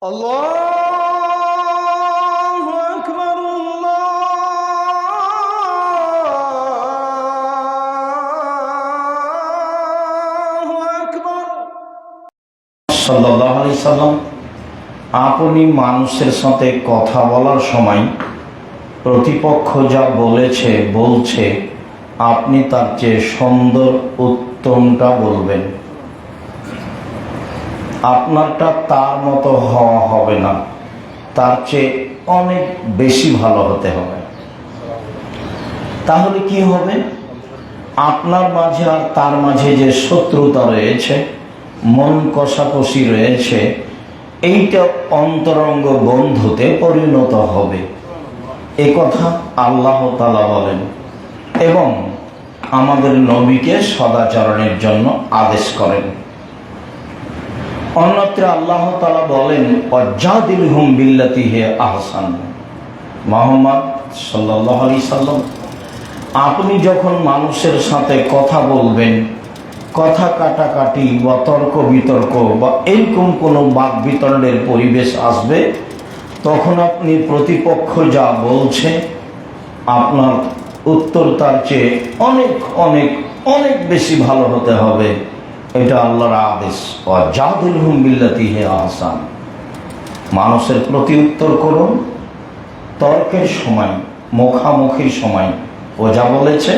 আল্লাহু আকবার, আল্লাহু আকবার। সাল্লাল্লাহু আলাইহি সাল্লাম আপনি মানুষের সাথে কথা বলার সময় প্রতিপক্ষ যা বলছে আপনি তার চেয়ে সুন্দর উত্তমটা বলবেন। আপনারটা তার মতো হওয়া হবে না, তার চেয়ে অনেক বেশি ভালো হতে হবে। তাহলে কি হবে? আপনার মাঝে আর তার মাঝে যে শত্রুতা রয়েছে, মন কষাকষি রয়েছে, এইটা অন্তরঙ্গ বন্ধুতে পরিণত হবে। এ কথা আল্লাহ তাআলা বলেন এবং আমাদের নবীকে সদাচরণের জন্য আদেশ করেন। অন্যত্র আল্লাহ তাআলা বলেন, ওয়াজাদিলহুম বিল্লাতি হিয়া আহসান। মুহাম্মদ সাল্লাল্লাহু আলাইহি সাল্লাম আপনি যখন মানুষের সাথে কথা বলবেন, কথা কাটাকাটি বা তর্ক বিতর্ক বা এরকম কোনো বাক বিতণ্ডের পরিবেশ আসবে, তখন আপনি প্রতিপক্ষ যা বলছে আপনার উত্তর তার চেয়ে অনেক অনেক অনেক বেশি ভালো হতে হবে। এটা আল্লাহর আদেশ, ওয়াজাদিলহুম বিল্লাতি হিয়া আহসান। মানুষের প্রতি উত্তর করুন তর্কের সময়, মুখামুখির সময়। ও যা বলেছে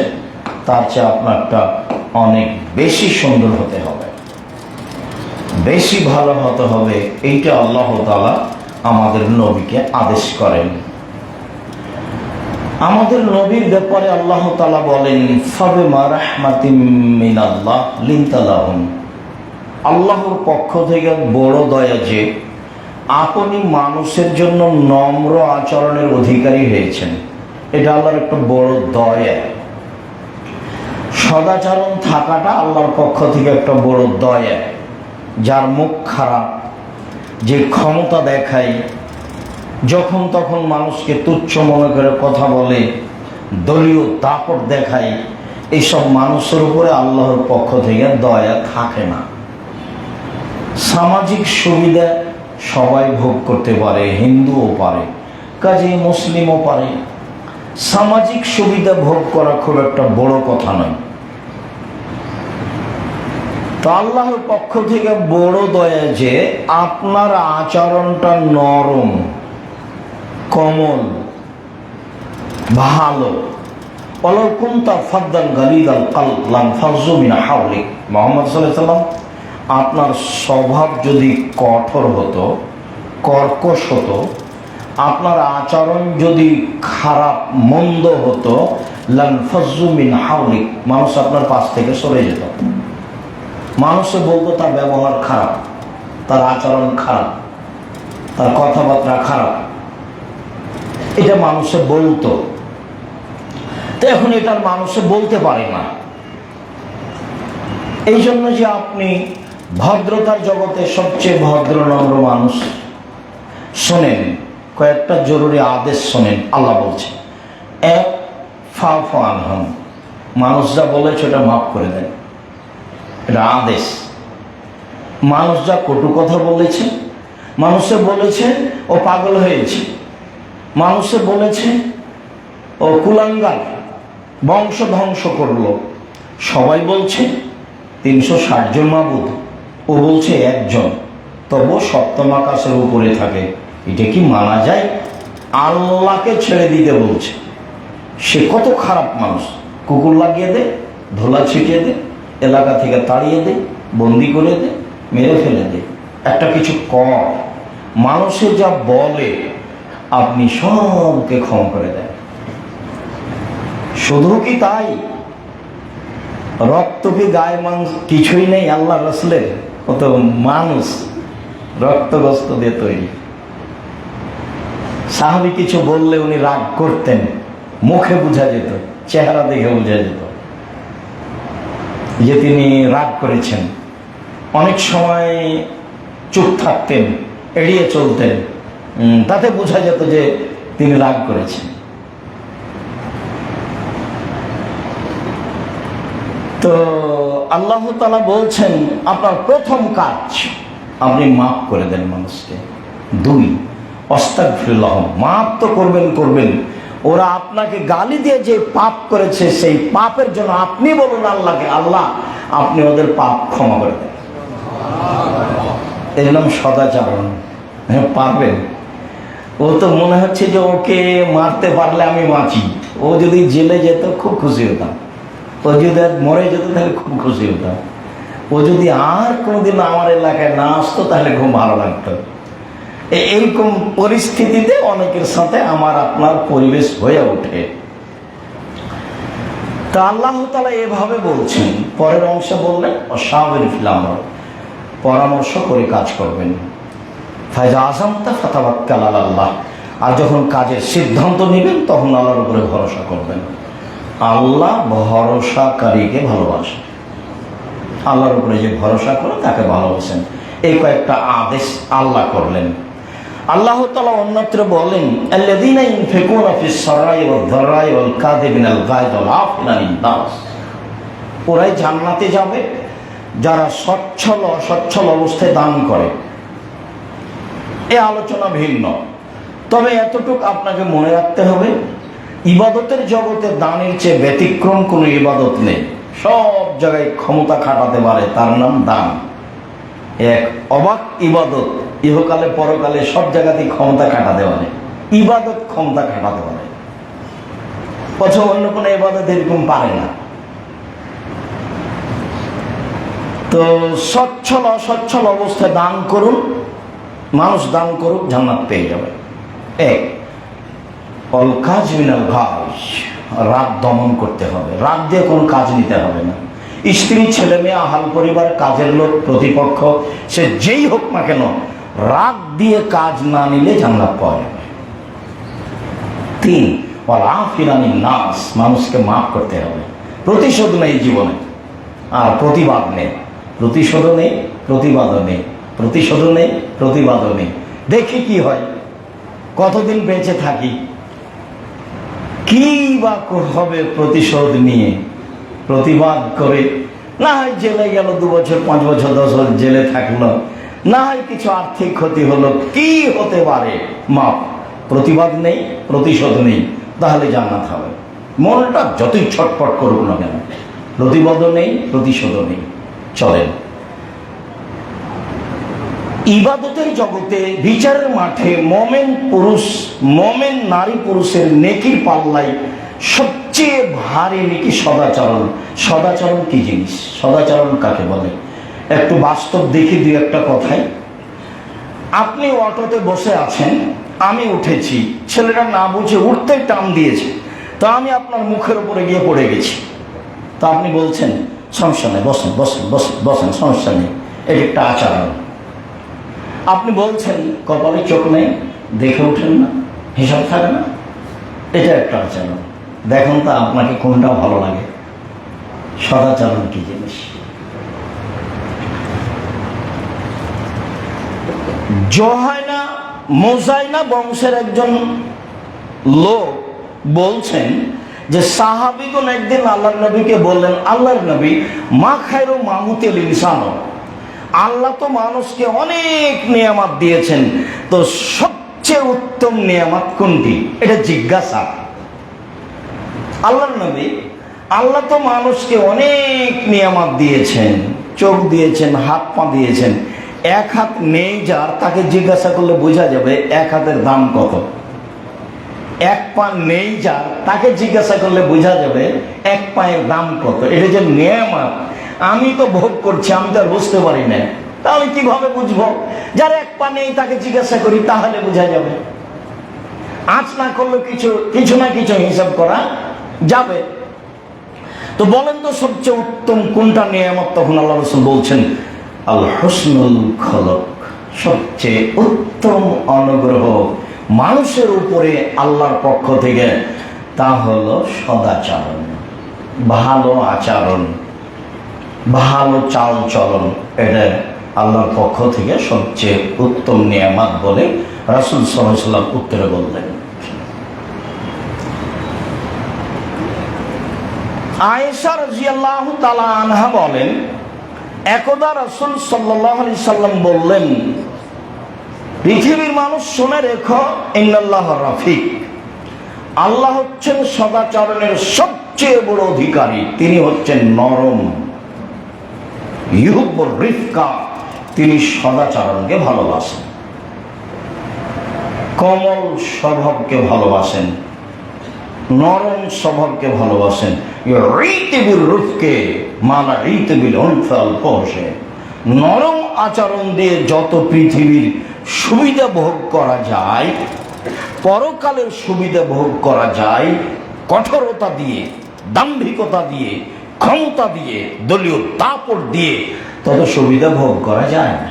তার চেয়ে আপনারটা অনেক বেশি সুন্দর হতে হবে, বেশি ভালো হতে হবে। এইটা আল্লাহ তাআলা আমাদের নবীকে আদেশ করেন। আমাদের নবীর ব্যাপারে আল্লাহ তাআলা বলেন, ফাবিমা রাহমাতিম মিনাল্লাহ লিনতা লাহুম। আল্লাহর পক্ষ থেকে বড় দয়া যে আপনি মানুষের জন্য নম্র আচরণের অধিকারী হয়েছেন। এটা আল্লাহর একটা বড় দয়া। সদাচরণ থাকাটা আল্লাহর পক্ষ থেকে একটা বড় দয়া। যার মুখ খারাপ, যে ক্ষমতা দেখায়, যখন তখন মানুষকে তুচ্ছ মনে করে কথা বলে, দলীয় দাপট দেখায়, এইসব মানুষের উপরে আল্লাহর পক্ষ থেকে দয়া থাকে না। সামাজিক সুবিধা সবাই ভোগ করতে পারে, হিন্দুও পারে, কাজেই মুসলিমও পারে। সামাজিক সুবিধা ভোগ করা খুব একটা বড় কথা নয়। তো আল্লাহর পক্ষ থেকে বড় দয়া যে আপনার আচরণটা নরম, কোমল, ভালো। ওয়ালাউ কুনতা ফাদ্দান গালিযাল কলব লানফাযু মিন হাওলিক। মুহাম্মদ সাল্লাল্লাহু আলাইহি ওয়াসাল্লাম আপনার স্বভাব যদি কঠোর হতো, কর্কশ হতো, আপনার আচরণ যদি খারাপ মন্দ হতো, লানফাযু মিন হাওলিক, মানুষ আপনার পাশ থেকে সরে যেত। মানুষে বলতো তার ব্যবহার খারাপ, তার আচরণ খারাপ, তার কথাবার্তা খারাপ, এটা মানুষে বলতো। তো এখন এটা মানুষে বলতে পারে না। এই জন্য যে আপনি ভদ্রতার জগতে সবচেয়ে ভদ্র নম্র মানুষ। শোনেন, কয়েকটা জরুরি আদেশ শোনেন। আল্লাহ বলছে, এক, ফাফু আনহুম, মানুষ যা বলেছে ওটা মাফ করে দেন। এটা আদেশ। মানুষ যা কটু কথা বলেছে, মানুষে বলেছে ও পাগল হয়েছে, মানুষে বলেছে ও কুলাঙ্গার, বংশ ধ্বংস করলো, সবাই বলছে ৩৬০ জন মাবুদ, ও বলছে একজন, তবু সপ্তম আকাশের উপরে থাকে। এটা কি মানা যায়? আল্লাহকে ছেড়ে দিতে বলছে। সে কত খারাপ মানুষ। কুকুর লাগিয়ে দে, ধোলা ছিটিয়ে দে, এলাকা থেকে তাড়িয়ে দে, বন্দি করে দে, মেরে ফেলে দে, একটা কিছু কর। মানুষে যা বলে আপনি সবকে ক্ষমা করে দেন। শুধু কি তাই? রক্ত কি গায়ে মাংস কিছুই নেই আল্লাহ রাসূলের? ও তো মানুষ, রক্তগ্রস্ত দিয়ে তৈরি। সাহাবী কিছু বললে উনি রাগ করতেন, মুখে বোঝা যেত, চেহারা দেখে বোঝা যেত যে তিনি রাগ করেছেন। অনেক সময় চুপ থাকতেন, এড়িয়ে চলতেন, তাতে বোঝা যেত যে তিনি রাগ করেছেন। তো আল্লাহ তাআলা বলছেন আপনার প্রথম কাজ আপনি মাফ করে দেন মানুষকে। 2, আস্তাগফিরুল্লাহ, মাফ তো করবেন। ওরা আপনাকে গালি দিয়ে যে পাপ করেছে সেই পাপের জন্য আপনি বলুন আল্লাহকে, আল্লাহ আপনি ওদের পাপ ক্ষমা করে দেন। এর নাম সদাচরণ। হ্যাঁ, পারবেন? ও তো মনে হচ্ছে যে ওকে মারতে পারলে আমি বাঁচি। ও যদি জেলে যেত খুব খুশি হতাম, ও যদি মরে যেত তাহলে খুব খুশি হতাম, ও যদি আর কোনোদিন আমার এলাকায় না আসতো তাহলে খুব ভালো লাগতো। এইরকম পরিস্থিতিতে অনেকের সাথে আমার আপনার পরিবেশ হয়ে ওঠে। তা আল্লাহ তাআলা এভাবে বলছেন, পরের অংশে বললেন অসাবির ফিল আমর, পরামর্শ করে কাজ করবেন। ফাইজা আযামতা ফাতাওয়াক্কাল আলাল্লাহ, আর যখন কাজের সিদ্ধান্ত নেবেন তখন আল্লাহর উপরে ভরসা করবেন। আল্লাহ ভরসাকারীকে ভালোবাসেন, আল্লাহর উপরে যে ভরসা করে তাকে ভালোবাসেন। এই কয়েকটা আদেশ আল্লাহ করলেন। আল্লাহ তাআলা অন্যত্র বলেন, আল্লাযীনা ইউনফিকুনা ফিস সারাই ওয়াদ দারাই ওয়াল কাযিবিনাল গায়য ওয়াল আফিনা আনিন নাস, ওরাই জান্নাতে যাবে যারা সচ্ছল অসচ্ছল অবস্থায় দান করে। এই আলোচনা ভিন্ন, তবে এতটুকু আপনাকে মনে রাখতে হবে, ইবাদতের জগতে দানের চেয়ে ব্যতিক্রম কোনো ইবাদত নেই। সব জায়গায় ক্ষমতা খাটাতে পারে, তার নাম দান। এক অবাক ইবাদত, ইহকালে পরকালে সব জায়গাতেই ক্ষমতা খাটাতে পারে, ইবাদত ক্ষমতা খাটাতে পারে। অথবা অন্য কোনো ইবাদত এরকম পারে না। তো সচ্ছল অসচ্ছল অবস্থায় দান করুন, মানুষ দান করুক, জান্নাত পেয়ে যাবে। এক, অল কাজ মিনাল গায়য, রাগ দমন করতে হবে, রাগ দিয়ে কোনো কাজ নিতে হবে না। স্ত্রী, ছেলে মেয়ে, আহাল পরিবার, কাজের লোক, প্রতিপক্ষ, সে যেই হোক না কেন, রাগ দিয়ে কাজ না নিলে জান্নাত পাওয়া যাবে। 3, ওয়াল আফিনা আনিন নাস, মানুষকে মাফ করতে হবে। প্রতিশোধ নেই জীবনে, আর প্রতিবাদ নেই। প্রতিশোধ নেই, প্রতিবাদও নেই, প্রতিশোধ নেই, প্রতিবাদও নেই। দেখি কি হয়, কতদিন বেঁচে থাকি, কি বা হবে প্রতিশোধ নিয়ে। প্রতিবাদ করে না হয় জেলে গেল 2 বছর, 5 বছর, 10 বছর জেলে থাকলো, না হয় কিছু আর্থিক ক্ষতি হলো, কি হতে পারে, মাপ। প্রতিবাদ নেই, প্রতিশোধ নেই, তাহলে জান্নাত হবে। মনটা যতই ছটফট করুক না কেন, প্রতিবাদও নেই, প্রতিশোধও নেই, চলেন। ইবাদতের জগতে, বিচারের মাঠে মোমেন পুরুষ, মোমেন নারী পুরুষের নেকির পাল্লায় সবচেয়ে ভারী নেকি সদাচরণ। সদাচরণ কি জিনিস, সদাচরণ কাকে বলে, একটু বাস্তব দেখি 2-1টা কথায়। আপনি অটোতে বসে আছেন, আমি উঠেছি, ছেলেটা না বুঝে উঠতে টান দিয়েছে, তো আমি আপনার মুখের উপরে গিয়ে পড়ে গেছি। তো আপনি বলছেন সমস্যা নেই, বসেন বসেন বসেন বসেন, সমস্যা নেই, এটা একটা আচরণ। আপনি বলছেন কপালে চোখ নেই, দেখে ওঠেন না, হিসাব থাকে না, এটা একটা আচরণ। দেখুন তো আপনাকে কোনটা ভালো লাগে, সদাচরণ কি জিনিস। জোহাইনা মোজাইনা বংশের একজন লোক বলছেন যে সাহাবীগণ একদিন আল্লাহর নবীকে বললেন, আল্লাহর নবী, মা খায়রু মাহুতিল ইনসান, আল্লাহ তো মানুষকে অনেক নিয়ামত দিয়েছেন, তো সবচেয়ে উত্তম নিয়ামত কোনটি, এটা জিজ্ঞাসা। আল্লাহর নবী, আল্লাহ তো মানুষকে অনেক নিয়ামত দিয়েছেন, চোখ দিয়েছেন, হাত পা দিয়েছেন, এক হাত নেই যার, তাকে জিজ্ঞাসা করলে বোঝা যাবে এক হাতের দাম কত। এক পা নেই যার, তাকে জিজ্ঞাসা করলে বোঝা যাবে এক পায়ের দাম কত। এটা যে নিয়ামত, আমি তো ভোগ করছি, আমি তো আর বুঝতে পারি না, তাহলে কিভাবে বুঝবো? যার এক পা নেই তাকে জিজ্ঞাসা করি, তাহলে বোঝা যাবে। আঁচ না করলে কিছু না কিছু হিসাব করা যাবে। তো বলেন তো সবচেয়ে উত্তম কোনটা নিয়ামত? তখন আল্লাহ রাসূল বলছেন, আল হুসনুল খলক, সবচেয়ে উত্তম অনুগ্রহ মানুষের উপরে আল্লাহর পক্ষ থেকে, তা হলো সদাচরণ, ভালো আচরণ, ভালো চাল চলন। এটা আল্লাহর পক্ষ থেকে সবচেয়ে উত্তম নিয়ামত বলে রাসূল সাল্লাল্লাহু আলাইহি ওয়াসাল্লাম উত্তরে বললেন। আয়েশা রাদিয়াল্লাহু তাআলা আনহা বলেন, একদা রাসূল সাল্লাল্লাহু আলাইহি সাল্লাম বললেন, পৃথিবীর মানুষ শুনে রেখো, ইন্নাল্লাহ রাফিক, আল্লাহ হচ্ছেন সদাচরণের সবচেয়ে বড় অধিকারী। তিনি হচ্ছেন নরম, ইউহিব্বুর রিফকা, তিনি সদাচরণকে ভালোবাসেন, কোমল স্বভাবকে ভালোবাসেন, নরম স্বভাবকে ভালোবাসেন। নরম আচরণ দিয়ে যত পৃথিবীর সুবিধা ভোগ করা যায়, পরকালের সুবিধা ভোগ করা যায়, কঠোরতা দিয়ে, দাম্ভিকতা দিয়ে, ক্ষমতা দিয়ে, দলীয় দাপট দিয়ে তত সুবিধা ভোগ করা যায় না।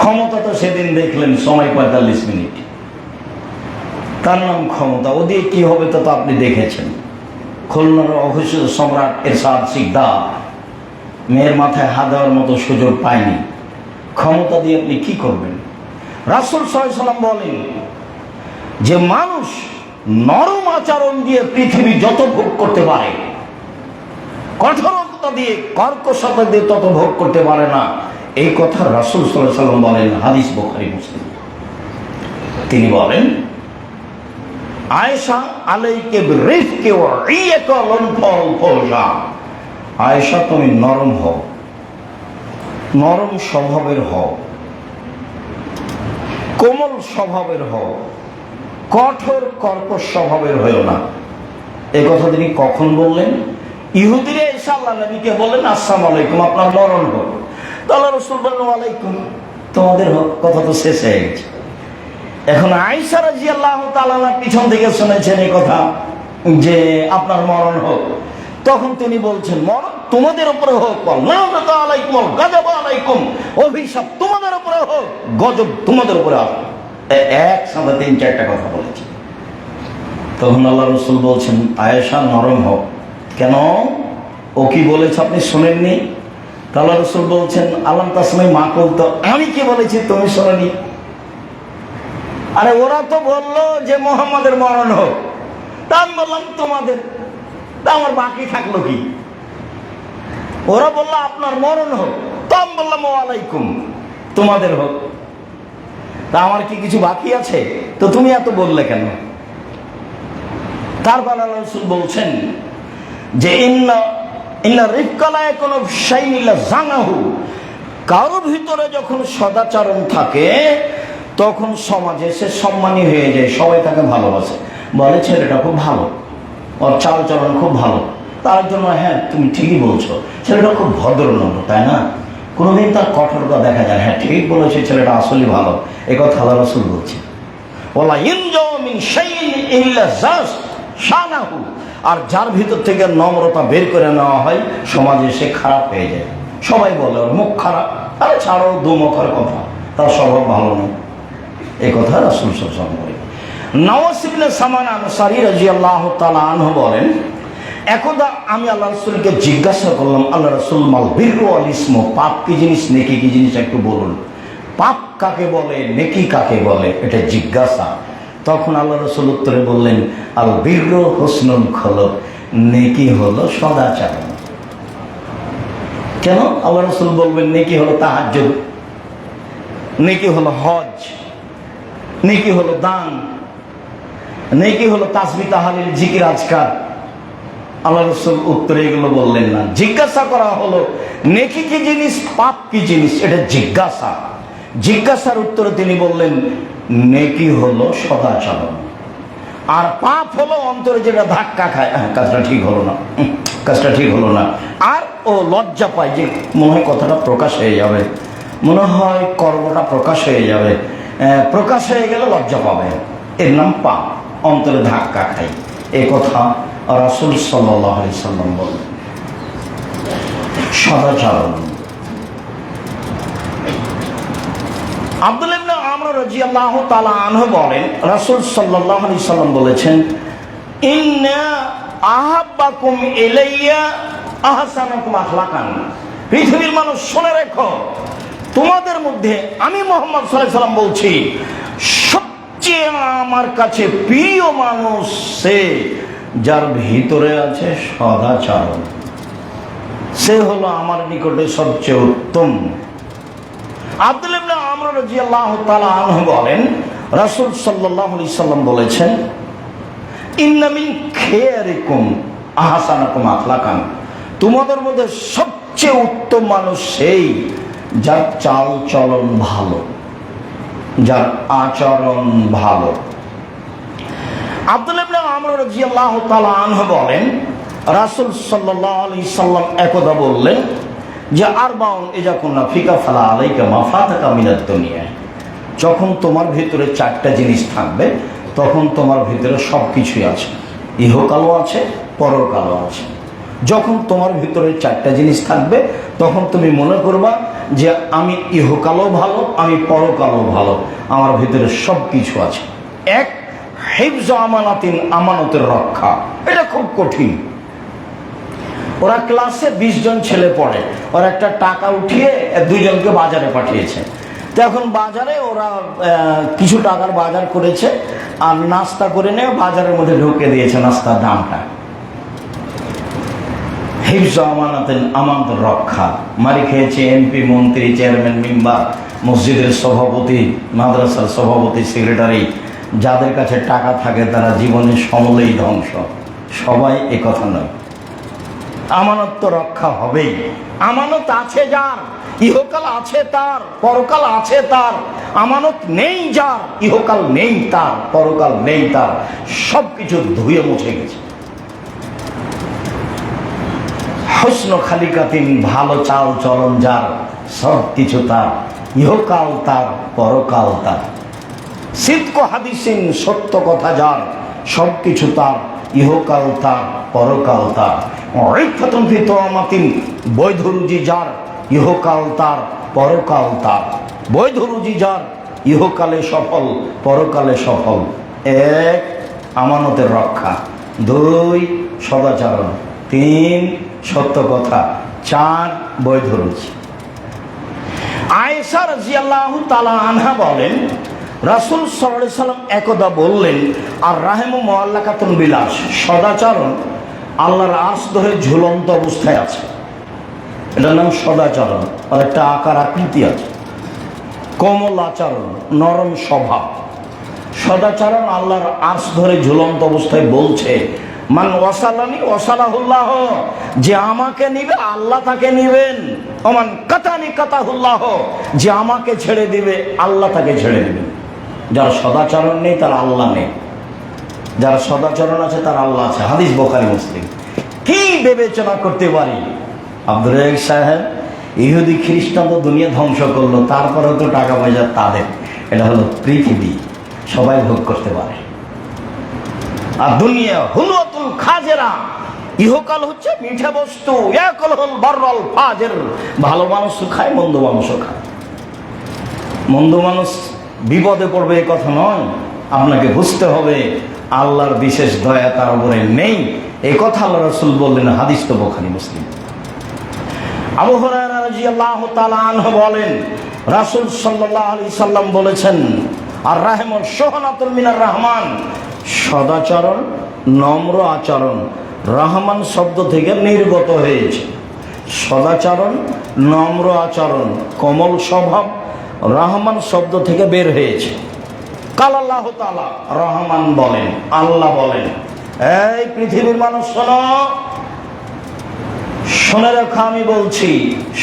ক্ষমতা তো সেদিন দেখলেন সময় 45 মিনিট, তার নাম ক্ষমতা। ও দিয়ে কি হবে তা তো আপনি দেখেছেন। খুলনার অঘোষিত সম্রাট এরশাদ সিকদার মেয়ের মাথায় হাত দেওয়ার মতো সুযোগ পায়নি। ক্ষমতা দিয়ে আপনি কি করবেন? রাসূল সাল্লাল্লাহু আলাইহি ওয়াসাল্লাম বলেন যে মানুষ নরম আচরণ দিয়ে পৃথিবী যত ভোগ করতে পারে, কঠোরতা দিয়ে, কর্কশতা দিয়ে তত ভোগ করতে পারে না। এই কথা রাসূল সাল্লাল্লাহু আলাইহি ওয়াসাল্লাম বলেন, হাদিস বুখারী মুসলিম। তিনি বলেন, আয়েশা আলাইকে বিরিফকি ওয়া ইয়াকা লনফল ফওজা, আয়েশা তুমি নরম হও, নরম স্বভাবের হও, কোমল স্বভাবের হও, কঠোর কর্কশ স্বভাবের হয়েও না। এই কথা তিনি কখন বললেন? ইহুদিরা এসে আল্লাহ নবীকে বললেন, আসসালামু আলাইকুম, আপনার মরণ হোক। তাহলে রাসূল বললেন, ওয়ালাইকুম, তোমাদের হোক। কথা তো শেষ হয়ে গেছে। এখন আয়েশা রাদিয়াল্লাহু তাআলা পিছন থেকে শুনেছেন এই কথা যে আপনার মরণ হোক। তখন তিনি বলছেন, মরণ তোমাদের উপরে হোক, লানাত আলাইকুম, গজব আলাইকুম, অভিশাপ তোমাদের উপরে হোক, গজব তোমাদের উপরে আসবে। একসাথে 3-4টা কথা বলেছে। তখন আল্লাহ রাসূল বলছেন, আয়েশা নরম হোক। কেন? ও কি বলেছে আপনি শুনেননি? আল্লাহ রাসূল বলছেন, আলাম তাসমাই মা কলতো, আমি কি বলেছি তুমি শোনোনি? আরে ওরা তো বললো যে মুহাম্মাদের মরণ হোক, তা আমি বললাম তোমাদের, তা আমার বাকি থাকলো কি? ওরা বললো আপনার মরণ হোক, তা আমি বললাম ওয়ালাইকুম, তোমাদের হোক। তা আমার কি কিছু বাকি আছে? তো তুমি এত বললে কেন? তারপর আল্লাহ রাসূল বলছেন যে ইন্না রিফকা লা ইয়াকুনু শাইইন ইল্লা জানাহু, কারো ভিতরে যখন সদাচরণ থাকে তখন সমাজে সে সম্মানী হয়ে যায়, সবাই তাকে ভালোবাসে, বলে ছেলেটা খুব ভালো, ওর চালচলন খুব ভালো। তার জন্য হ্যাঁ তুমি ঠিকই বলছো, ছেলেটা খুব ভদ্রনম্র, তাই না? কোনোদিন তার কঠোরতা দেখা যায়, হ্যাঁ ঠিক বলেছে, ছেলেটা আসলে ভালো। এ কথা আল্লাহ রাসূল বলছে। ওয়ালা ইয়ানজাউ মিন শাইইন ইল্লা শানাহু, আর যার ভিতর থেকে নম্রতা বের করে নেওয়া হয় সমাজে সে খারাপ হয়ে যায়। সবাই বলে ওর মুখ খারাপ, আরে ছাড়ো, দুমুখের কথা, তার স্বভাব ভালো নেই। এই কথা রাসূল সাল্লাল্লাহু আলাইহি ওয়াসাল্লাম বলেন। নওয়াস ইবনে সামান আনসারী রাদিয়াল্লাহু তাআলা আনহু বলেন, একদা আমি আল্লাহ রাসূলকে জিজ্ঞাসা করলাম, আল্লাহ রাসূল, মাল বিররু ওয়াল ইসমু, পাপ কি জিনিস, নেকি কি জিনিস একটু বলুন। পাপ কাকে বলে, নেকি কাকে বলে, এটা জিজ্ঞাসা। তখন আল্লাহ রাসূল উত্তরে বললেন, আল বিররু হুসনুল খুলুক, নেকি হলো সদাচরণ। কেন আল্লাহ রাসূল বলবেন নেকি হলো তাহাজ্জুদ, নেকি হলো হজ, নেকি হলো দান, নেকি হলো তাসবিহ তাহলিল জিকির আজকার? আল্লাহ রাসূল উত্তরে এগুলো বললেন না। জিজ্ঞাসা করা হলো নেকি কি জিনিস, পাপ কি জিনিস, এটা জিজ্ঞাসা। জিজ্ঞাসার উত্তরে তিনি বললেন নেকি হলো সদাচরণ, আর পাপ হলো অন্তরে যেটা ধাক্কা খায়, কাজটা ঠিক হলো না, কাজটা ঠিক হলো না, আর ও লজ্জা পায় যে মনে হয় কথাটা প্রকাশ হয়ে যাবে, মনে হয় কর্মটা প্রকাশ হয়ে যাবে, প্রকাশ হয়ে গেলে লজ্জা পাবে, এর নাম পাপ, অন্তরে ধাক্কা খায়। এই কথা রাসূল সাল্লাল্লাহু আলাইহি ওয়াসাল্লাম বলেন। সদাচরণ। আব্দুল্লাহ ইবনে আমর রাদিয়াল্লাহু তাআলা আনহু বলেন, রাসূল সাল্লাল্লাহু আলাইহি ওয়াসাল্লাম বলেছেন, ইন্না আহাব্বাকুম ইলাইয়া আহসানুকুম আখলাকান। পৃথিবীর মানুষ শুনে রেখো, তোমাদের মধ্যে আমি মুহাম্মদ সাল্লাল্লাহু আলাইহি ওয়াসাল্লাম বলছি, সবচেয়ে আমার কাছে প্রিয় মানুষ সে যার ভিতরে আছে সদাচরণ, সে হলো আমার নিকটে সবচেয়ে উত্তম। আব্দুল্লাহ ইবনে আমর রাদিয়াল্লাহু তাআলা আনহু বলেন, রাসূল সাল্লাল্লাহু আলাইহি সাল্লাম বলেছেন, ইন্না মিন খায়রিকুম আহসানাকুম আখলাকান, তোমাদের মধ্যে সবচেয়ে উত্তম মানুষ সেই যার চাল চলন ভালো, যার আচরণ ভালো। আব্দুল্লাহ ইবনে আমর রাদিয়াল্লাহু তাআলা আনহু বলেন, রাসূল সাল্লাল্লাহু আলাইহি সাল্লাম একদা বললেন যে আরবাউন ইযা কুননা ফিকা ফালা আলাইকা মা ফাতাকা মিনাদ দুনিয়া, যখন তোমার ভিতরে চারটা জিনিস থাকবে তখন তোমার ভিতরে সব কিছুই আছে, ইহকালও আছে পরকালও আছে। যখন তোমার ভিতরে চারটা জিনিস থাকবে তখন তুমি মনে করবা যে আমি ইহকালও ভালো, আমি পরকালও ভালো, আমার ভিতরে সব কিছু আছে। এক, হিফজ আমানাতিন, আমানতের রক্ষা। এটা খুব কঠিন। ওরা ক্লাসে 20 জন ছেলে পড়ে, ওরা একটা টাকা উঠিয়ে 2 জনকে বাজারে পাঠিয়েছে। তো এখন বাজারে ওরা কিছু টাকার বাজার করেছে আর নাস্তা করে নিয়ে বাজারের মধ্যে ঢুকে দিয়েছে নাস্তার দামটা। হিফজ আমানাতিন, আমানত রক্ষা। মারি খেয়েছে এমপি, মন্ত্রী, চেয়ারম্যান, মেম্বার, মসজিদের সভাপতি, মাদ্রাসার সভাপতি, সেক্রেটারি, যাদের কাছে টাকা থাকে তারা জীবনে সমূলেই ধ্বংস। সবাই এ কথা নয়। আমানত তো রক্ষা হবেই। আমানত আছে যার, ইহকাল আছে তার, পরকাল আছে তার। আমানত নেই যার, ইহকাল নেই তার, পরকাল নেই তার, সবকিছু ধুয়ে মুছে গেছে। হুসন খালিকাতিন, ভালো চাল চলন যার, সব কিছু তার, ইহকাল তার, পরকাল তার। সিদক হাদিসিন, সত্য কথা যার, সব কিছু তার, ইহকাল তার, পরকাল তার। ইফাতুন ফি তাওমাতিন, বৈধ রুজি যার, ইহকাল তার, পরকাল তার। বৈধ রুজি যার, ইহকালে সফল, পরকালে সফল। এক, আমানতের রক্ষা। 2, সদাচরণ। 3, সত্য কথা। 4, বৈধ রুজি। আয়েশা রাদিয়াল্লাহু তাআলা আনহা বলেন, রাসূল সাল্লাল্লাহু আলাইহি সাল্লাম একদা বললেন, আর রাহেমু মুআল্লাকাতুন বিলাস, সদাচরণ আল্লাহর আরশ ধরে ঝুলন্ত অবস্থায় আছে। এটার নাম সদাচরণ। আর একটা আকার আকৃতি আছে। কোমল আচরণ, নরম স্বভাব। সদাচরণ আল্লাহর আরশ ধরে ঝুলন্ত অবস্থায় বলছে, মান ওয়াসালানি ওয়াসালাহুল্লাহ, যে আমাকে নিবে আল্লাহ তাকে নিবেন। ওমান কাতানি কাতাহুল্লাহ, যে আমাকে ছেড়ে দিবে আল্লাহ তাকে ছেড়ে দিবেন। যার সদাচরণ নেই তার আল্লাহ নেই, যার সদাচরণ আছে তার আল্লাহ আছে। হাদিস বুখারী মুসলিম। কি বিবেচনা করতে পারি? আব্দুর রাজ্জাক সাহেব, ইহুদি খ্রিস্টান তো দুনিয়া ধ্বংস করলো, তারপরেও তো টাকা পয়সা তাদের। এটা হলো পৃথিবী, সবাই ভোগ করতে পারে। আর দুনিয়া হুলুতুল খাজেরা, ইহকাল হচ্ছে মিঠা বস্তু। ইয়াকুল বাররাল ফাজের, ভালো মানুষ খায়, মন্দ মানুষও খায়। মন্দ মানুষ বিপদে পড়বে এ কথা নয়, আপনাকে বুঝতে হবে আল্লাহর বিশেষ দয়া তার উপরে নেই। এই কথা আল্লাহ রাসূল বললেন, হাদিস তো বুখারী মুসলিম। আবু হুরায়রা রাদিয়াল্লাহু তাআলা আনহু বলেন, রাসূল সাল্লাল্লাহু আলাইহি সাল্লাম বলেছেন, আর রাহমুল সুহনাতুল মিনার রহমান, সদাচরণ, নম্র আচরণ রহমান শব্দ থেকে নির্গত হয়েছে। সদাচরণ, নম্র আচরণ, কোমল স্বভাব রহমান শব্দ থেকে বের হয়েছে। কাল আল্লাহ তাআলা, রহমান বলেন, আল্লাহ বলেন, এই পৃথিবীর মানুষ শোনো, শুনে রেখো আমি বলছি,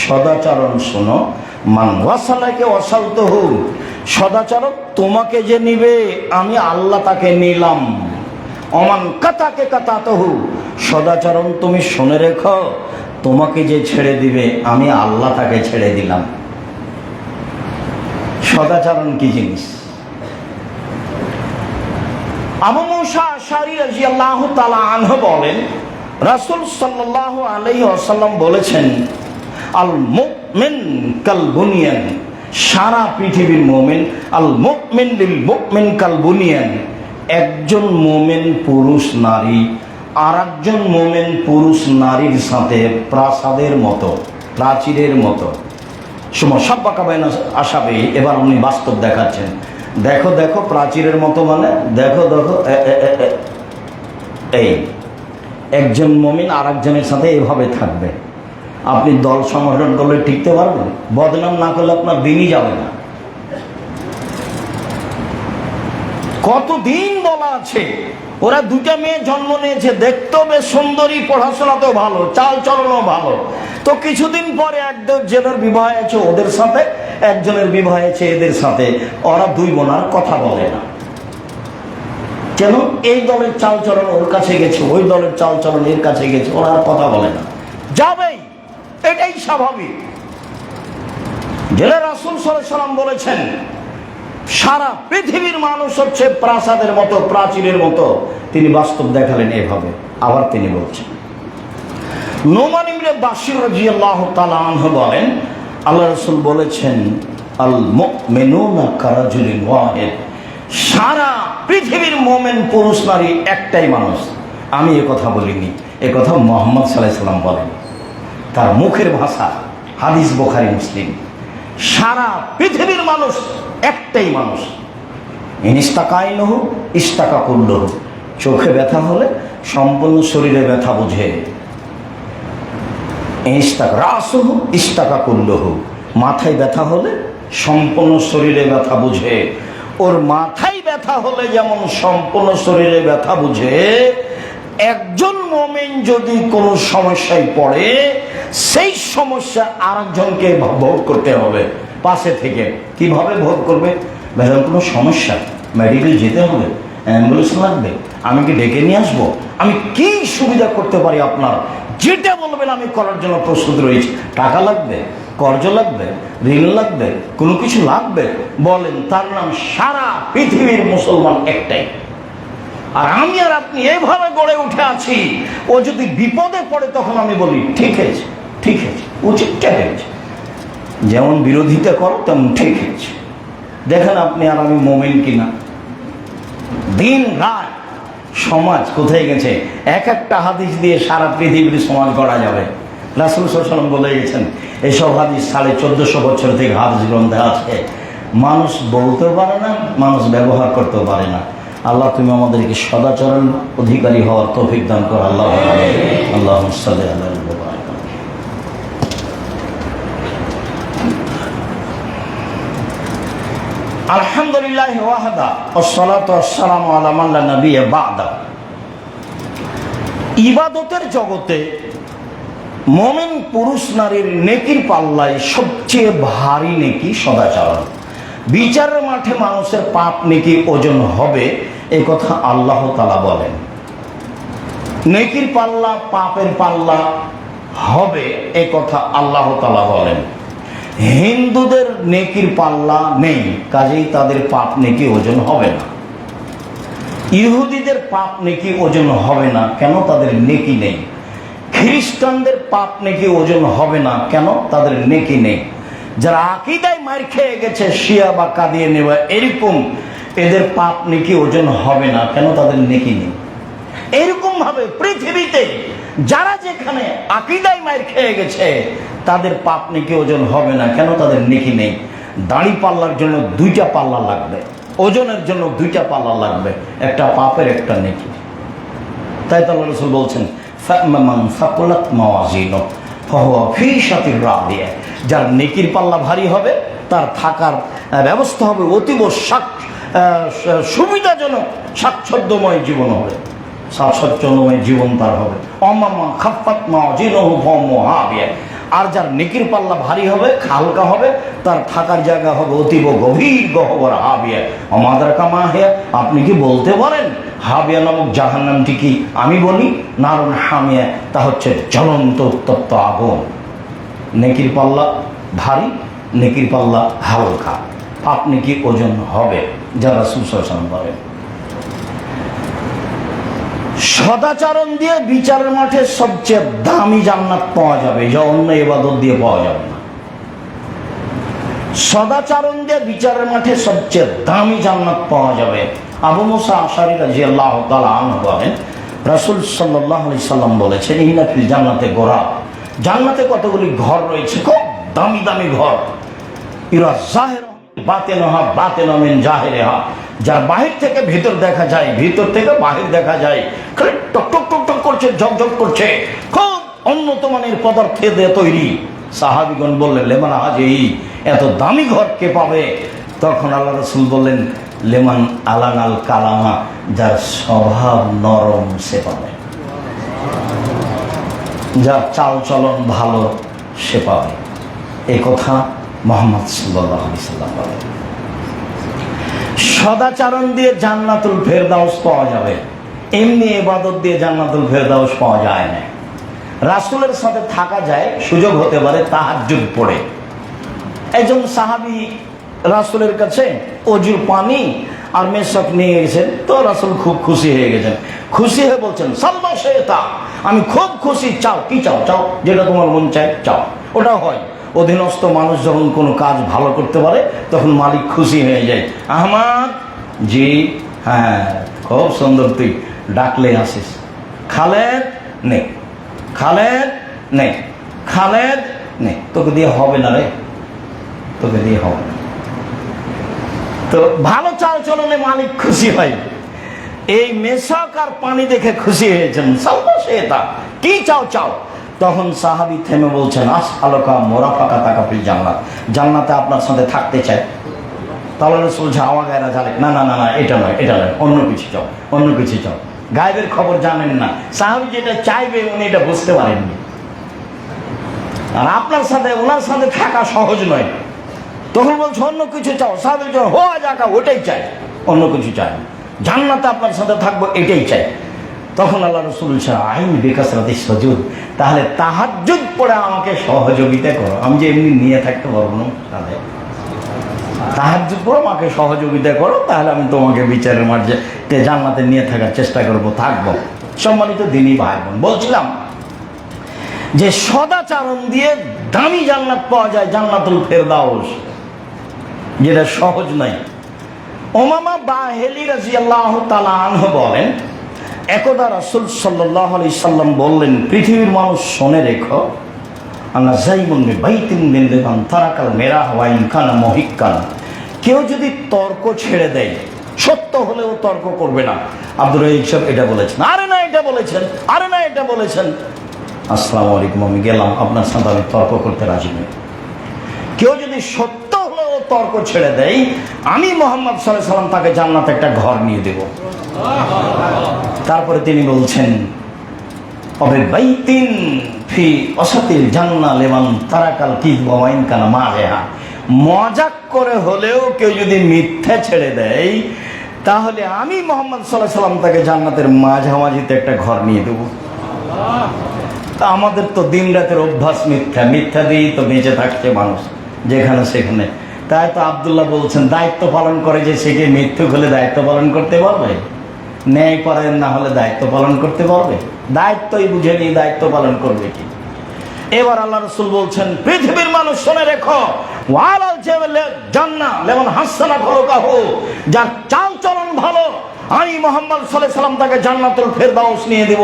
সদাচরণ শোনো। মান ওয়াসালাকে ওয়াসালতুহু, সদাচরণ তোমাকে যে নিবে আমি আল্লাহ তাকে নিলাম। অমান কাতাকে কাতাতহু, সদাচরণ তুমি শুনে রেখো, তোমাকে যে ছেড়ে দিবে আমি আল্লাহ তাকে ছেড়ে দিলাম। সদাচরণ কি জিনিস? আবু মুসা আশআরী রাদিয়াল্লাহু তাআলা আনহু বলেন, রাসূল সাল্লাল্লাহু আলাইহি ওয়াসাল্লাম বলেছেন, আল মুমিন কাল বুনিয়ান, সারা পৃথিবীর মুমিন, আল মুমিন লিল মুমিন কাল বুনিয়ান, একজন মুমিন পুরুষ নারী আর একজন মুমিন পুরুষ নারীর সাথে প্রাসাদের মতো, প্রাচীরের মতো। সব্বাকা বাইনা আসাবে, এবার উনি বাস্তব দেখাচ্ছেন। দেখো দেখো, প্রাচীরের মতো মানে দেখো দেখো, এই একজন মুমিন আর একজনের সাথে এভাবে থাকবে। আপনি দল সংগঠন করলে টিকতে পারবেন? বদনাম না করলে আপনার দিনই যাবে না। কতদিন বলা আছে ওরা দুটা মেয়ে জন্ম নিয়েছে, দেখতেও বেশ সুন্দরী, পড়াশোনাতেও ভালো, চাল চলনও ভালো। তো কিছুদিন পরে একজনের বিবাহ হয়েছে ওদের সাথে, একজনের বিবাহ হয়েছে এদের সাথে। ওরা দুই বোনার কথা বলে না। কেন? এই দলের চাল চলন ওর কাছে গেছে, ওই দলের চাল চলন এর কাছে গেছে, ওরা আর কথা বলে না। যাবেই, এটাই স্বাভাবিক। যেটা রাসূল সাল্লাল্লাহু আলাইহি ওয়াসাল্লাম বলেছেন, সারা পৃথিবীর মানুষ হচ্ছে প্রাসাদের মতো, প্রাচীরের মতো। তিনি বাস্তব দেখালেন এভাবে। আবার তিনি বলছেন, নোমান ইবনে বাশির রাদিয়াল্লাহু তাআলা আনহু বলেন, আল্লাহ রাসূল বলেছেন, আল মুমিনুনা কারাজুলিন ওয়াহিদ, সারা পৃথিবীর মুমিন পুরুষ নারী একটাই মানুষ। আমি এ কথা বলিনি, এ কথা মুহাম্মদ সাল্লাল্লাহু আলাইহি ওয়াসাল্লাম বলেন, তার মুখের ভাষা, হাদিস বুখারী মুসলিম। সারা পৃথিবীর মানুষ একটাই মানুষ। ইনিস্তাকাইনহু ইস্তাকা কুল্লহু, চোখে ব্যথা হলে সম্পূর্ণ শরীরে ব্যথা বুঝে। ইস্তাকা রাসুহু ইস্তাকা কুল্লহু, মাথায় ব্যথা হলে সম্পূর্ণ শরীরে ব্যথা বুঝে। ওর মাথায় ব্যথা হলে যেমন সম্পূর্ণ শরীরে ব্যথা বুঝে, একজন মুমিন যদি কোনো সমস্যায় পড়ে, সেই সমস্যা আরেকজনকে ভোগ করতে হবে পাশে থেকে। কিভাবে ভোগ করবে? ভাইয়া কোনো সমস্যা, মেডিকেল যেতে হবে, অ্যাম্বুলেন্স লাগবে, আমি কি ডেকে নিয়ে আসবো, আমি কি সুবিধা করতে পারি আপনার, যেটা বলবেন আমি করার জন্য প্রস্তুত রয়েছি। টাকা লাগবে, কর্জ লাগবে, ঋণ লাগবে, কোনো কিছু লাগবে, বলেন। তার নাম সারা পৃথিবীর মুসলমান একটাই। আর আমি আর আপনি এভাবে গড়ে উঠে আছি, ও যদি বিপদে পড়ে তখন আমি বলি ঠিক আছে, ঠিক আছে, উচিতটা হয়েছে। যেমন বিরোধিতা করো তেমন ঠিক হয়েছে। দেখেন আপনি আর আমি মুমিন কিনা। দিন রাত সমাজ কোথায় গেছে, এক একটা হাদিস দিয়ে সারা পৃথিবীর সমাজ গড়া যাবে। রাসূল সাল্লাল্লাহু আলাইহি ওয়াসাল্লাম বলে গেছেন, এসব হাদিস 1450 বছর থেকে হাদিস গ্রন্থে আছে। মানুষ বলতেও পারে না, মানুষ ব্যবহার করতেও পারে না। আল্লাহ তুমি আমাদেরকে সদাচরণ অধিকারী হওয়ার তৌফিক দান করো। আল্লাহ আল্লাহুম্মা সাল্লি আলা মুহাম্মাদ। আলহামদুলিল্লাহ ওয়াহদা ওয়াসসালাতু ওয়াসসালামু আলা মান লা নাবিয়্যা বা'দা। ইবাদতের জগতে মুমিন পুরুষ নারীর নেকির পাল্লায় সবচেয়ে ভারী নেকি সদাচরণ। বিচারের মাঠে মানুষের পাপ নেকি ওজন হবে, এই কথা আল্লাহ তাআলা বলেন। নেকির পাল্লা পাপের পাল্লা হবে, এই কথা আল্লাহ তাআলা বলেন। হিন্দুদের নেকির পাল্লা নেই, কাজেই তাদের পাপ নেকি ওজন হবে না। ইহুদিদের পাপ নেকি ওজন হবে না, কেন? তাদের নেকি নেই। খ্রিস্টানদের পাপ নেকি ওজন হবে না, কেন? তাদের নেকি নেই। যারা আকীদায় মার খেয়ে গেছে, শিয়া বা কাদিয়ানী বা এরকম, এদের পাপ নেকি ওজন হবে না, কেন? তাদের নেকি নেই। এরকম ভাবে পৃথিবীতে যারা যেখানে আকীদায় মার খেয়ে গেছে, তাদের পাপ নেকি ওজন হবে না, কেন? তাদের নেকি নেই। দাড়ি পাল্লার জন্য দুইটা পাল্লা লাগবে, ওজনের জন্য দুইটা পাল্লা লাগবে, একটা পাপের একটা নেকি। তাই তো আল্লাহ রাসূল বলছেন, ফামান সাকুলাত মাওয়াজিনুহু ফাহুয়া ফি শাতির রাদিয়া, যার নেকির পাল্লা ভারী হবে তার থাকার ব্যবস্থা হবে অতীব সুবিধাজনক, স্বাচ্ছন্দ্যময় জীবন হবে, স্বাচ্ছন্দ্যময় জীবন তার হবে। অমামা খাফাত মাওয়াজিনুহু ফাহুয়া হাবিয়া, আর যার নেকির পাল্লা ভারী হবে, হালকা হবে, তার থাকার জায়গা হবে অতীব গভীর গহ্বর হাবিয়া। আমাদের কামাহিয়া, আপনি কি বলতে পারেন হাবিয়া নামক জাহান্নামটি কি? আমি বলি নারুন হামিয়া, তা হচ্ছে জ্বলন্ত উত্তপ্ত আগুন। নেকির পাল্লা ভারী, নেকির পাল্লা হালকা, আপনি কি ওজন হবে, যারা সুশাসন করেন। সদাচরণ দিয়ে বিচারের মাঠে সবচেয়ে দামি জান্নাত পাওয়া যাবে, যা অন্য ইবাদত দিয়ে পাওয়া যাবে না। সদাচরণ দিয়ে বিচারের মাঠে সবচেয়ে দামি জান্নাত পাওয়া যাবে। আবু মুসা আশআরী রাদিয়াল্লাহু তাআলা আনহু বলেন, রাসূল সাল্লাল্লাহু আলাইহি সাল্লাম বলেছেন, ইন্না ফিল জান্নাতে গোরা, জান্নাতে কতগুলি ঘর রয়েছে, খুব দামি দামি ঘর। ইরা জাহিরা বাতিনহা বাতিনা মিন জাহিরিহা, যার বাহির থেকে ভিতর দেখা যায়, ভিতর থেকে বাহির দেখা যায়, টক টক টক টক করছে, ঝকঝক করছে, খুব উন্নত মানের পদার্থে দিয়ে তৈরি। সাহাবীগণ বললেন, লেমান হাজি, এত দামি ঘর কে পাবে? তখন আল্লাহ রাসূল বললেন, লেমান আলানাল কালামা, যার স্বভাব নরম সে পাবে, যার চাল চলন ভালো সে পাবে। এই কথা মুহাম্মদ সাল্লাল্লাহু আলাইহি সাল্লাম বলেন। সদাচরণ দিয়ে জান্নাতুল ফেরদাউস পাওয়া যাবে, এমনি ইবাদত দিয়ে জান্নাতুল ফেরদাউস পাওয়া যায় না। রাসূলের সাথে থাকা যায়, সুযোগ হতে পারে তাহাজ্জুদ পড়ে। একজন সাহাবী রাসূলের কাছে অজুর পানি আর মেশক নিয়ে গেছেন, তো রাসূল খুব খুশি হয়ে গেছেন। খুশি হয়ে বলছেন, সাল্লা শেতা, আমি খুব খুশি, চাও কি চাও, চাও যেটা তোমার মন চায় চাও। ওটা হয়, অধীনস্থ মানুষ যখন কোনো কাজ ভালো করতে পারে তখন মালিক খুশি হয়ে যায়। আহমদ, জি হ্যাঁ, খুব সুন্দর, তুই ডাকলে আসিস। খালেদ নে, খালেদ নে, খালেদ নে, তোকে দিয়ে হবে না রে, তোকে দিয়ে হবে না। তো ভালো চাল চলনে মালিক খুশি হয়। এই মেশক আর পানি দেখে খুশি হয়েছেন, সাল্লাল্লাহু, কি চাও চাও। তখন সাহাবী থেমে বলছেন, আসআলুকা মুরাফাকাতাকা ফিল জান্নাত, জান্নাতে আপনার সাথে থাকতে চাই। তাহলে রাসূল হাওয়া গায়রা জালেক, না না না না, এটা নয়, এটা নয়, অন্য কিছু চাও, অন্য কিছু চাও। গায়েবের খবর জানেন না, সাহাবী যেটা চাইবে উনি এটা বুঝতে পারেননি। আর আপনার সাথে ওনার সাথে থাকা সহজ নয়। তখন বলছে অন্য কিছু চাও। সাহাবী হওয়া যাকা, ওটাই চাই, অন্য কিছু চাই, জান্নাতে আপনার সাথে থাকবো এটাই চাই। তখন আল্লাহ রাসূল আইন বিকাসরাতিস সুজুদ, তাহলে তাহাজ্জুদ পড়ে আমাকে সহযোগিতা করো, আমি যে এমনি নিয়ে থাকতে পারবো না, তাহলে তাহাজ্জুদ পড়ো, আমাকে সহযোগিতা করো, তাহলে আমি তোমাকে বিচারের মাঝে জান্নাতে নিয়ে থাকার চেষ্টা করবো, থাকবো। সম্মানিত দিনী ভাই বোন, বলছিলাম যে সদাচরণ দিয়ে দামি জান্নাত পাওয়া যায়, জান্নাতুল ফেরদাউস, যেটা সহজ নয়। উমামা বাহিলি রাদিয়াল্লাহু তাআলা আনহু বলেন, একদা রাসূল সাল্লাল্লাহু আলাইহি সাল্লাম বললেন, পৃথিবীর মানুষ শুনে রেখো, আল্লাহ যাইমুন বাইতিন মিন লিমান তারাকাল মিরাহ ওয়া ইন কানা মুহিক্কান, কেউ যদি তর্ক ছেড়ে দেয়, সত্য হলেও তর্ক করবে না। আব্দুর রাজ্জাক সাহেব এটা বলেছেন, আরে না এটা বলেছেন, আরে না এটা বলেছেন, আসসালামু আলাইকুম, আমি গেলাম, আপনার সাথে আমি তর্ক করতে রাজি নই। কেউ যদি সত্য হলেও তর্ক ছেড়ে দেয়, আমি মুহাম্মদ সাল্লাল্লাহু আলাইহি সাল্লাম তাকে জান্নাতে একটা ঘর নিয়ে দেব। তারপরে তিনি বলছেন, অবে বাইতিন ফি ওয়াসাতিল জান্নাহ লিমান তারাকাল কিযবা ওয়া ইন কানা মাযিহা, মজাক করে হলেও কেউ যদি মিথ্যা ছেড়ে দেয়, তাহলে আমি মুহাম্মদ সাল্লাল্লাহু আলাইহি সাল্লাম তাকে জান্নাতের মাঝামাঝিতে একটা ঘর নিয়ে দেব। তা আমাদের তো দিন রাতের অভ্যাস মিথ্যা, মিথ্যা দিয়েই তো বেঁচে থাকছে মানুষ যেখানে সেখানে। তাই তো আব্দুল্লাহ বলছেন, দায়িত্ব পালন করে যে সে কি মিথ্যুক হলে দায়িত্ব পালন করতে পারবে? ন্যায় করেন না হলে দায়িত্ব পালন করতে পারবে? দায়িত্বই বুঝে নিয়ে দায়িত্ব পালন করবে কি? এবার আল্লাহ রাসূল বলছেন, পৃথিবীর মানুষ শুনে রেখো, ওয়ালাল জান্নাহ লিমান হাসানা খুলুকাহু, যার চাল চলন ভালো, আমি মুহাম্মদ সাল্লাল্লাহু আলাইহি সাল্লাম তাকে জান্নাতুল ফেরদাউস নিয়ে দেব।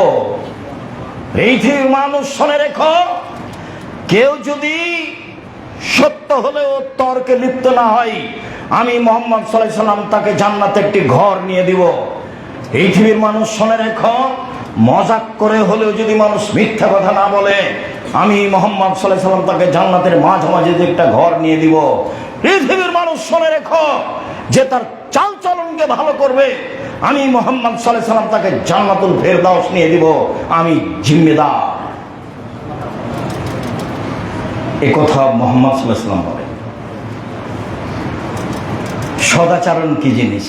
পৃথিবীর মানুষ শুনে রেখো, কেউ যদি সত্য হলেও তর্কে লিপ্ত না হয়, আমি মুহাম্মদ সাল্লাল্লাহু আলাইহি সাল্লাম তাকে জান্নাতে একটি ঘর নিয়ে দিব। পৃথিবীর মানুষ শুনে রেখো, মজাক করে হলেও যদি মানুষ মিথ্যা কথা না বলে, আমি মুহাম্মদ সাল্লাল্লাহু আলাইহি সাল্লাম তাকে জান্নাতের মাঝামাঝি একটা ঘর নিয়ে দিব। পৃথিবীর মানুষ শুনে রেখো, যে তার চাল চলনকে ভালো করবে, আমি মুহাম্মদ সাল্লাল্লাহু আলাইহি সাল্লাম তাকে জান্নাতুল ফেরদাউস নিয়ে দিব, আমি জিম্মেদার। এই কথা মুহাম্মদ সাল্লাল্লাহু আলাইহি সাল্লাম বলেন। সদাচরণ কি জিনিস?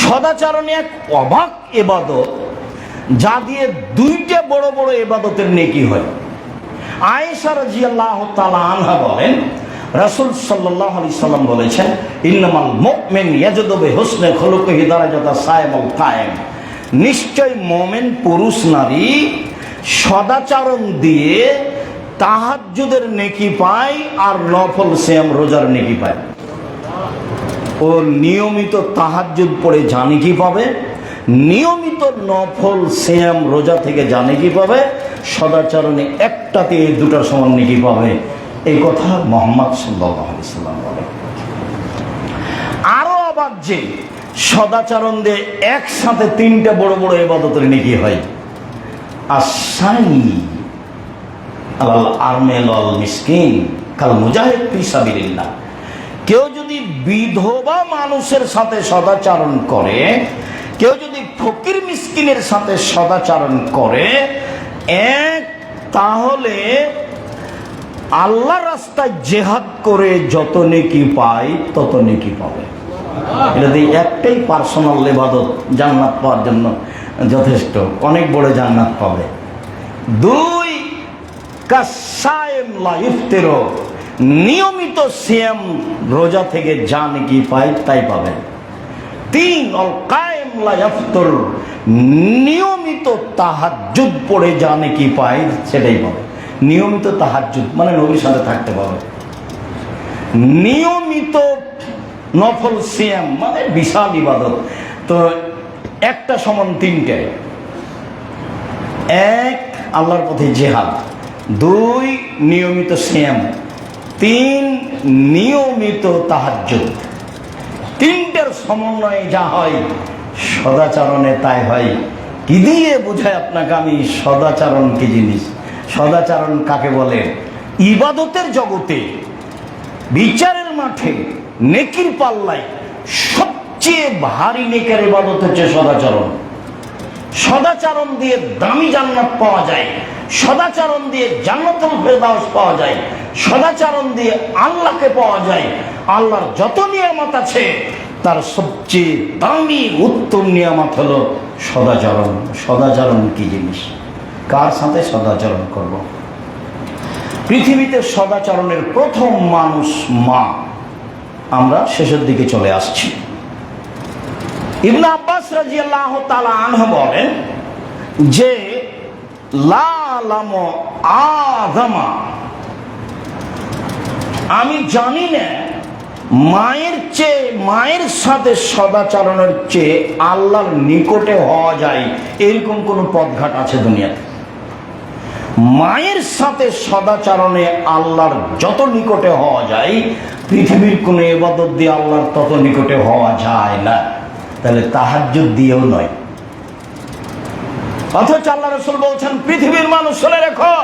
সদাচরণ এক অবাক ইবাদত, যা দিয়ে দুইটা বড় বড় ইবাদতের নেকি হয়। আয়েশা রাদিয়াল্লাহু তাআলা আনহা বলেন, রাসূল সাল্লাল্লাহু আলাইহি সাল্লাম বলেছেন, ইন্নামাল মুমিন ইয়াজুদু বিহুসনি খুলুকিহি দারাজাতা সায়িমুল কায়েম, নিশ্চয় মুমিন পুরুষ নারী সদাচরণ দিয়ে তাহাজ্জুদের নেকি পায় আর নফল সিয়াম রোজার নেকি পায়। ও নিয়মিত তাহাজ্জুদ পড়ে জানে কি পাবে, নিয়মিত নফল সিয়াম রোজা থেকে জানে কি পাবে, সদাচরণে একটাতে এই দুটার সমান নেকি পাবে। এই কথা মুহাম্মদ সাল্লাল্লাহু আলাইহি সাল্লাম বলে। আরো অবাক যে সদাচরণ দিয়ে একসাথে তিনটা বড় বড় ইবাদতের নেকি হয়। আসানি আল আরমেল আল মিসকিন কাল মুজাহিদ ফি সাবিলিল্লাহ। কেউ যদি বিধবা মানুষের সাথে সদাচরণ করে, কেউ যদি ফকির মিসকিনের সাথে সদাচরণ করে, তাহলে আল্লাহ রাস্তায় জেহাদ করে যত নেকি পায় তত নেকি পাবে। এটা দিয়ে একটাই পার্সোনাল ইবাদত জান্নাত পাওয়ার জন্য যথেষ্ট, অনেক বড় জান্নাত পাবে। 2 কাসায়েম লা ইফতিরু, নিয়মিত সিয়াম রোজা থেকে যা নেকি পায় তাই পাবে। 3 আল কায়েম লা ইফতির, নিয়মিত তাহাজ্জুদ পড়ে যা নেকি পায় সেটাই পাবে। নিয়মিত তাহাজ্জুদ মানে নবীর সাথে থাকতে পাবে। নিয়মিত নফল সিয়াম মানে বিশাল ইবাদত। তো একটা সমান 3টে। 1 আল্লাহর পথে জিহাদ, 2 নিয়মিত সিয়াম, 3 নিয়মিত তাহাজ্জুদ। 3টের সমন্বয়ে যা হয় সদাচরণে তাই হয়। কি দিয়ে বোঝায় আপনাকে আমি সদাচরণ কি জিনিস? সদাচরণ কাকে বলে? ইবাদতের জগতে, বিচারের মাঠে, নেকির পাল্লায় সবচেয়ে ভারী নেকের ইবাদত হচ্ছে সদাচরণ। সদাচরণ দিয়ে দামি জান্নাত পাওয়া যায়, সদাচরণ দিয়ে জান্নাতুল ফেরদাউস পাওয়া যায়, সদাচরণ দিয়ে আল্লাহকে পাওয়া যায়। আল্লাহর যত নিয়ামত আছে তার সবচেয়ে দামি উত্তম নিয়ামত হলো সদাচরণ। সদাচরণ কি জিনিস? কার সাথে সদাচরণ করব? পৃথিবীতে সদাচরণের প্রথম মানুষ মা। আমরা শেষের দিকে চলে আসছি। ইবনে আব্বাস রাদিয়াল্লাহু তাআলা আনহু বলেন যে লা আলামু আযামা, আমি জানি না মায়ের সাথে সদাচরণের চেয়ে আল্লাহর নিকটে হওয়া যায় এরকম কোন পথঘাট আছে দুনিয়াতে। মায়ের সাথে সদাচরণে আল্লাহর যত নিকটে হওয়া যায় পৃথিবীর কোন ইবাদত দিয়ে আল্লাহর তত নিকটে হওয়া যায় না। তাহলে তাহাজ্জুদ দিয়েও নয়। অথচ আল্লাহ রাসূল বলছেন পৃথিবীর মানুষ শুনে রেখো,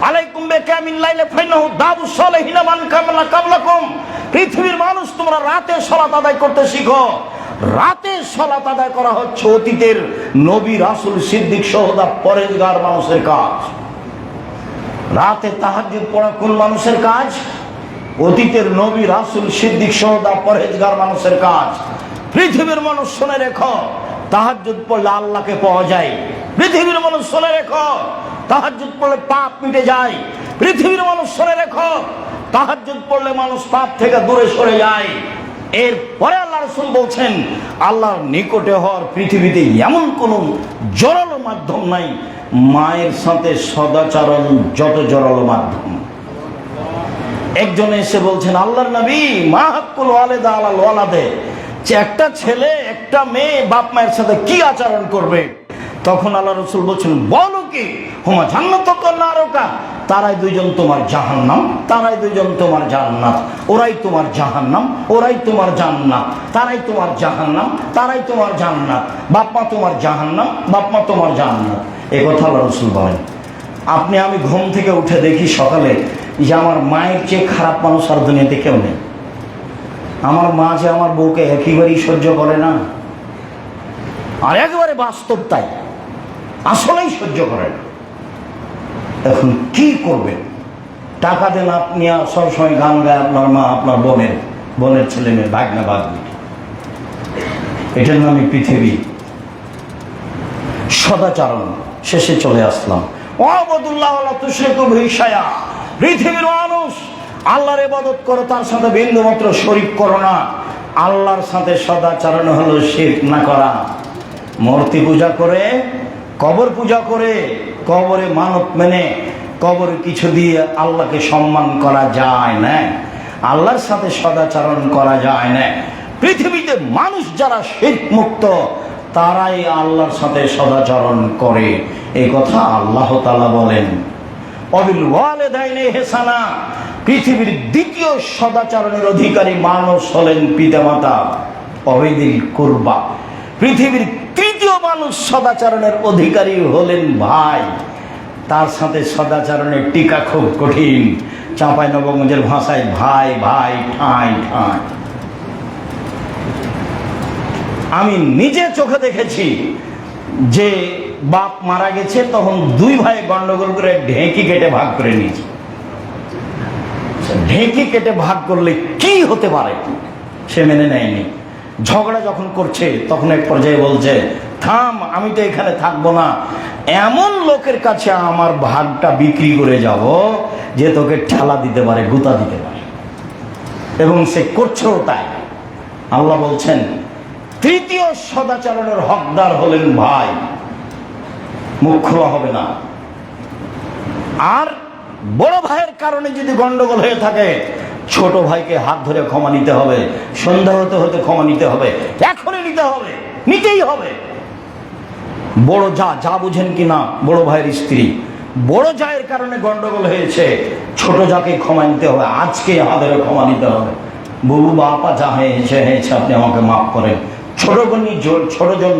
আলাইকুম বিকিয়ামিল লাইলি ফাইন্নাহু দাবুস সালিহিনা মান কাবলা কাবলাকুম। পৃথিবীর মানুষ তোমরা রাতে সালাত আদায় করতে শিখো। রাতে সালাত আদায় করা হচ্ছে অতীতের নবী, রাসূল, সিদ্দিক, শুহাদা, পরেজগার মানুষের কাজ। রাতে তাহাজ্জুদ পড়া কোন মানুষের কাজ? অতীতের নবী, রাসূল, সিদ্দিক, শুহাদা, পরেজগার মানুষের কাজ। পৃথিবীর মানুষ শুনে রেখো, তাহাজ্জুদ পড়লে আল্লাহকে পাওয়া যায়। পৃথিবীর মানুষ শুনে রেখো, তাহাজ্জুদ পড়লে পাপ মিটে যায়। পৃথিবীর মানুষ শুনে রেখো, তাহাজ্জুদ পড়লে মানুষ পাপ থেকে দূরে সরে যায়। এরপরে আল্লাহ রাসূল বলছেন আল্লাহর নিকটে হওয়ার পৃথিবীতে এমন কোন জোরালো মাধ্যম নাই মায়ের সাথে সদাচরণ যত জোরালো মাধ্যম। একজন এসে বলছেন আল্লাহর নবী, মা হাক্কুল ওয়ালিদা আলাল ওয়ালাদে, যে একটা ছেলে একটা মেয়ে বাপ মায়ের সাথে কি আচরণ করবে? তখন আল্লাহ রাসূল বলছেন বলো কি, হুমা জান্নাতুকা নারুকা, তারাই দুইজন তোমার জাহান্নাম, তারাই দুইজন তোমার জান্নাত। ওরাই তোমার জাহান্নাম, ওরাই তোমার জান্নাত। তারাই তোমার জাহান্নাম, তারাই তোমার জান্নাত। বাপ মা তোমার জাহান্নাম, বাপ মা তোমার জান্নাত। এই কথা আল্লাহ রাসূল বলেন। আপনি আমি ঘুম থেকে উঠে দেখি সকালে যে আমার মায়ের চেয়ে খারাপ মানুষ আর দুনিয়াতে কেউ নেই। আমার মা যে আমার বউকে একেবারেই সহ্য করে না, আর একেবারে বাস্তব তাই, আসলেই সহ্য করে না। এখন কি করবেন? টাকা দেন আপনি, সবসময় গান গায় আপনার মা, আপনার বোনের ছেলে মেয়ে, ভাগনা ভাগ্নি। এটার নামই পৃথিবী। সদাচরণ শেষে চলে আসলাম। ওয়াবুদুল্লাহ ওয়ালা তুশরিকু বিহি শাইআ, পৃথিবীর মানুষ আল্লাহর ইবাদত করো, তার সাথে বিন্দু মাত্র শরীক করো না। আল্লাহর সাথে সদাচরণ হলো শিরক না করা। মূর্তি পূজা করে, কবর পূজা করে, কবরে মানত মেনে কবরে কিছু দিয়ে আল্লাহকে সম্মান করা যায় না। আল্লাহর সাথে সদাচরণ করা যায় না। পৃথিবীতে মানুষ যারা শিরক মুক্ত তারাই আল্লাহর সাথে সদাচরণ করে। এই কথা আল্লাহ তাআলা বলেন। অবিল ওয়ালিদাইনি ইহসানা, পৃথিবীর দ্বিতীয় সদাচরণের অধিকারী মানুষ হলেন পিতামাতা। অবিদিল কুরবা, পৃথিবীর তৃতীয় মানুষ সদাচরণের অধিকারী হলেন ভাই। তার সাথে সদাচরণের টিকা খুব কঠিন। চাঁপাইনবাবগঞ্জের ভাষায় ভাই ভাই ঠাঁই ঠাঁই। আমি নিজে চোখে দেখেছি যে বাপ মারা গেছে, তখন দুই ভাই গন্ডগোল করে ঢেঁকি কেটে ভাগ করে নিয়েছে। ঢেঁকি কেটে ভাগ করলে কি হতে পারে সে মেনে নেয়নি। ঝগড়া যখন করছে তখন এক পর্যায়ে বলছে, থাম, আমি তো এখানে থাকবো না, এমন লোকের কাছে আমার ভাগটা বিক্রি করে যাব যে তোকে ঠেলা দিতে পারে, গুতা দিতে পারে। এবং সে করছেও তাই। আল্লাহ বলছেন তৃতীয় সদাচরণের হকদার হলেন ভাই, মুখ খোলা হবে না। আর বড় ভাইয়ের কারণে যদি গন্ডগোল হয়ে থাকে, ছোট ভাইকে হাত ধরে ক্ষমা নিতে হবে, সন্ধ্যা হতে হতে ক্ষমা নিতে হবে, এখনই নিতে হবে, নিতেই হবে। বড় যা বুঝেন কিনা, বড় ভাইয়ের স্ত্রী, বড় জায়ের কারণে গন্ডগোল হয়েছে, ছোট যাকে ক্ষমা নিতে হবে, আজকে হাত ধরে ক্ষমা নিতে হবে। বুবু বাপা যা হয়েছে আপনি আমাকে মাফ করেন। ছোটজন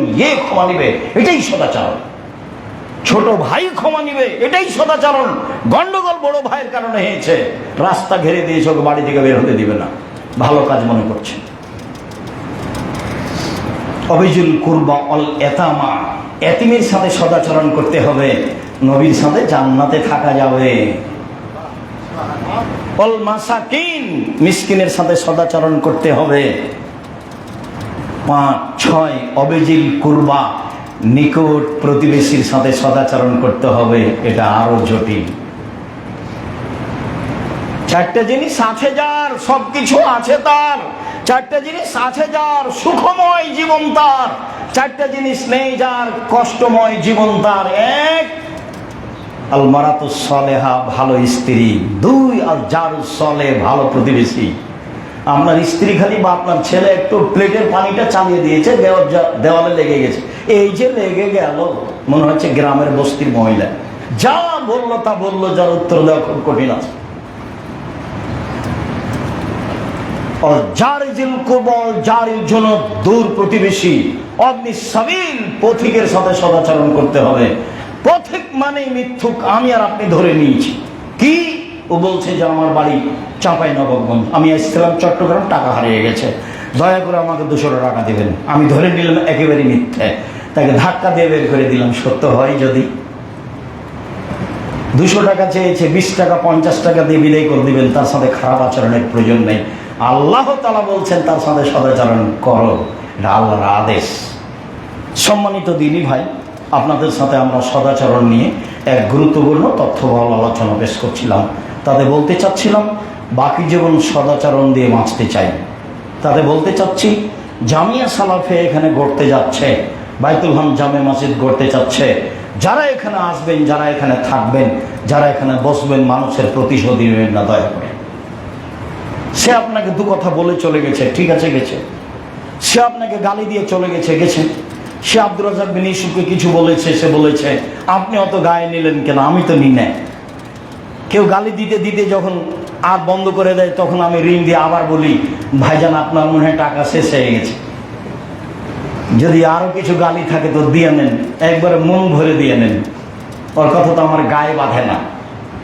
ক্ষমা নিবে, এটাই সদাচরণ। ছোট ভাই ক্ষমা নিবে, এটাই সদাচরণ। গন্ডগোল বড় ভাইয়ের কারণে হয়েছে, রাস্তা ঘেরে দিয়েছে, ওকে বাড়ি থেকে বের হতে দিবে না, ভালো কাজ মনে করছে। অবিজুল কুরবা অল এতামা, এতিমের সাথে সদাচরণ করতে হবে, নবীর সাথে জান্নাতে থাকা যাবে। অল মাসাকিন, মিসকিনের সাথে সদাচরণ করতে হবে। 5, 6 অবিজিল কুরবা, নিকট প্রতিবেশীর সাথে সদাচরণ করতে হবে। এটা আরো জটিল। 4টে জিনিস আছে যার, সবকিছু আছে তার। 4টে জিনিস আছে যার, সুখময় জীবন তার। 4টে জিনিস নেই যার, কষ্টময় জীবন তার। 1 আল মারাতুস সালেহা, ভালো স্ত্রী। 2 আল জারুস সালেহ, ভালো প্রতিবেশী। আপনার স্ত্রী খালি বা আপনার ছেলে একটু প্লেটের পানিটা চালিয়ে দিয়েছে, দেওয়ালে লেগে গেছে, এই যে লেগে গেল, মনে হচ্ছে গ্রামের বস্তির মহিলা, যা বললো তা বললো, যার উত্তর দেওয়া খুব কঠিন আছে। জারির জন্য দূর প্রতিবেশী, অগ্নি সাবিল, পথিকের সাথে সদাচরণ করতে হবে। পথিক মানে মিথ্যুক, আমি আর আপনি ধরে নিয়েছি। কি ও বলছে যে আমার বাড়ি চাঁপাইনবাবগঞ্জ, আমি এসেছিলাম চট্টগ্রাম, টাকা হারিয়ে গেছে, দয়া করে আমাকে 200 টাকা দেবেন। আমি ধরে নিলাম একেবারে মিথ্যে, তাকে ধাক্কা দিয়ে বের করে দিলাম। সত্য হয় যদি 200 টাকা চেয়েছে, 20 টাকা 50 টাকা দিয়ে বিদায় করে দিবেন, তার সাথে খারাপ আচরণের প্রয়োজন নেই। আল্লাহ তাআলা বলছেন তার সাথে সদাচরণ করো, এটা আল্লাহর আদেশ। সম্মানিত দিনী ভাই, আপনাদের সাথে আমরা সদাচরণ নিয়ে এক গুরুত্বপূর্ণ তথ্যবহুল আলোচনা পেশ করছিলাম। তাতে বলতে চাচ্ছিলাম বাকি জীবন সদাচরণ দিয়ে বাঁচতে চাই। তাতে বলতে চাচ্ছি জামিয়া সালাফে এখানে গড়তে যাচ্ছে, বাইতুল হাম জামে মসজিদ গড়তে চাচ্ছে। যারা এখানে আসবেন, যারা এখানে থাকবেন, যারা এখানে বসবেন, মানুষের প্রতিশোধ নেবেন না দয়া করে। সে আপনাকে 2 কথা বলে চলে গেছে, ঠিক আছে গেছে। সে আপনাকে গালি দিয়ে চলে গেছে। সে আব্দুর রাজ্জাক বিন ইউসুফকে কিছু বলেছে, সে বলেছে আপনি অত গায়ে নিলেন কেন, আমি তো নি না। কেউ গালি দিতে দিতে যখন আর বন্ধ করে দেয়, তখন আমি ঋণ দিয়ে আবার বলি, ভাইজান আপনার মনে হয় টাকা শেষ হয়ে গেছে, যদি আরো কিছু গালি থাকে তো দিয়ে নেন, একবারে মন ভরে দিয়ে নেন। ওর কথা তো আমার গায়ে বাঁধে না,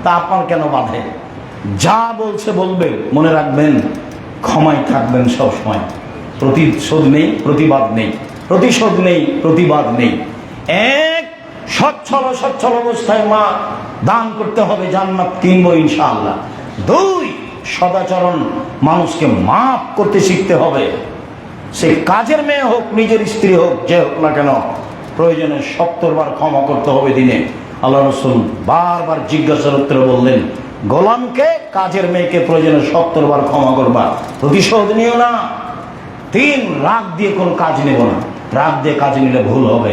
তা আপনার কেন বাঁধে? যা বলছে বলবে, মনে রাখবেন ক্ষমায় থাকবেন সবসময়। প্রতিশোধ নেই, প্রতিবাদ নেই, প্রতিশোধ নেই, প্রতিবাদ নেই। 1 সচ্ছল অবস্থায় মা দান করতে হবে, জান্নাত কিনবো ইনশাআল্লাহ। 2 সদাচরণ, মানুষকে মাফ করতে শিখতে হবে। সে কাজের মেয়ে হোক, নিজের স্ত্রী হোক, যে হোক না কেন, প্রয়োজনে 70 বার ক্ষমা করতে হবে দিনে। আল্লাহ রাসূল বারবার জিজ্ঞাসার উত্তরে বললেন, গোলামকে, কাজের মেয়েকে প্রয়োজনে 70 বার ক্ষমা করবা, প্রতিশোধ নিও না। 3 রাগ দিয়ে কোন কাজ নেব না, রাগ দিয়ে কাজ নিলে ভুল হবে।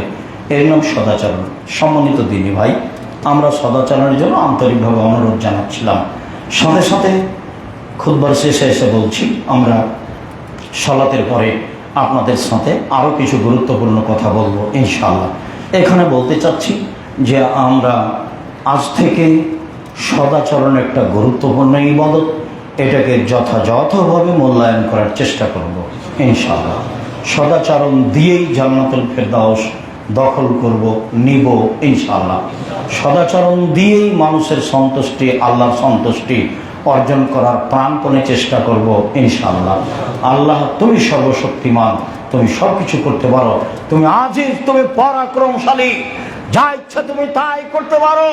এর নাম সদাচরণ। সম্মানিত দিনী ভাই, আমরা সদাচরণের জন্য আন্তরিকভাবে অনুরোধ জানাচ্ছিলাম। সাথে সাথে খুতবার শেষে এসে বলছি, আমরা সালাতের পরে আপনাদের সাথে আরও কিছু গুরুত্বপূর্ণ কথা বলবো ইনশাআল্লাহ। এখানে বলতে চাচ্ছি যে আমরা আজ থেকে সদাচরণ একটা গুরুত্বপূর্ণ ইবাদত, এটাকে যথাযথভাবে মূল্যায়ন করার চেষ্টা করব ইনশাআল্লাহ। সদাচরণ দিয়েই জান্নাতুল ফেরদাউস দখল করব, নিব ইনশাআল্লাহ। সদাচরণ দিয়েই মানুষের সন্তুষ্টি, আল্লাহর সন্তুষ্টি অর্জন করার প্রাণপণে চেষ্টা করব ইনশাআল্লাহ। আল্লাহ তুমি সর্বশক্তিমান, তুমি সব কিছু করতে পারো, তুমি আজিজ, তুমি পরাক্রমশালী, যা ইচ্ছা তুমি তাই করতে পারো।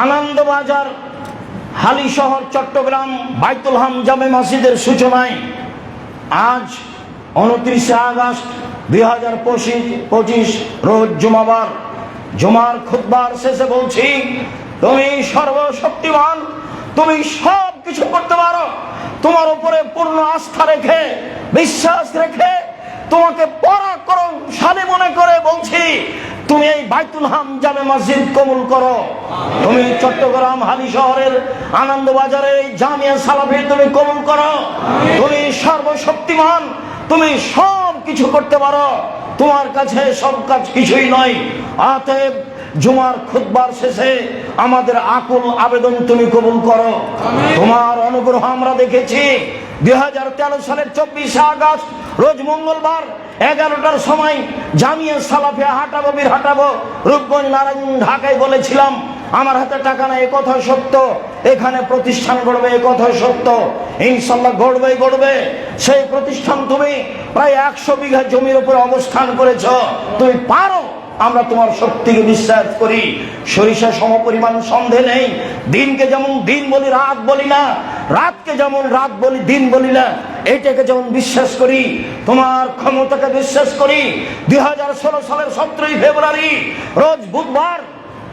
আনন্দবাজার হালিশহর চট্টগ্রাম বাইতুল হাম জামে মসজিদের সূচনায় আজ 29 আগস্ট 2025 রোজ জুমাবার, জুমার খুতবার শেষে বলছি, তুমি সর্বশক্তিমান, তুমি সব কিছু করতে পারো। তোমার উপরে পূর্ণ আস্থা রেখে, বিশ্বাস রেখে, তোমাকে পরাক্রমশালী মনে করে বলছি, তুমি এই বাইতুল হাম জামে মসজিদ কবুল করো। তুমি চট্টগ্রাম হালিশহরের আনন্দবাজারের এই জামিয়া সালাফি তুমি কবুল করো। তুমি সর্বশক্তিমান, তুমি সব কিছু করতে পারো, তোমার কাছে সব কাজ কিছুই নয়। অতএব জুমার খুতবার শেষে আমাদের আকুল আবেদন তুমি কবুল করো। তোমার অনুগ্রহ আমরা দেখেছি। 2013 সালের 24 আগস্ট রোজ মঙ্গলবার 11টার সময় জামিয়া সালাফিয়া হাটাবো রূপগঞ্জ নারায়ণ ঢাকায় বলেছিলাম, আমার হাতে টাকা নাই, এ কথা সত্য। এখানে প্রতিষ্ঠান গড়বে, এ কথা সত্য। ইনশাআল্লাহ গড়বে। সেই প্রতিষ্ঠান তুমি প্রায় 100 বিঘা জমির উপর অবস্থান করেছ, তুমি পারো। আমরা তোমার শক্তিকে বিশ্বাস করি, সরিষা সমপরিমাণ সন্দেহ নেই। দিনকে যেমন দিন বলি, রাত বলি না, রাতকে যেমন রাত বলি, দিন বলি না, এটাকে যেমন বিশ্বাস করি, তোমার ক্ষমতাকে বিশ্বাস করি। 2016 সালের 17 ফেব্রুয়ারি রোজ বুধবার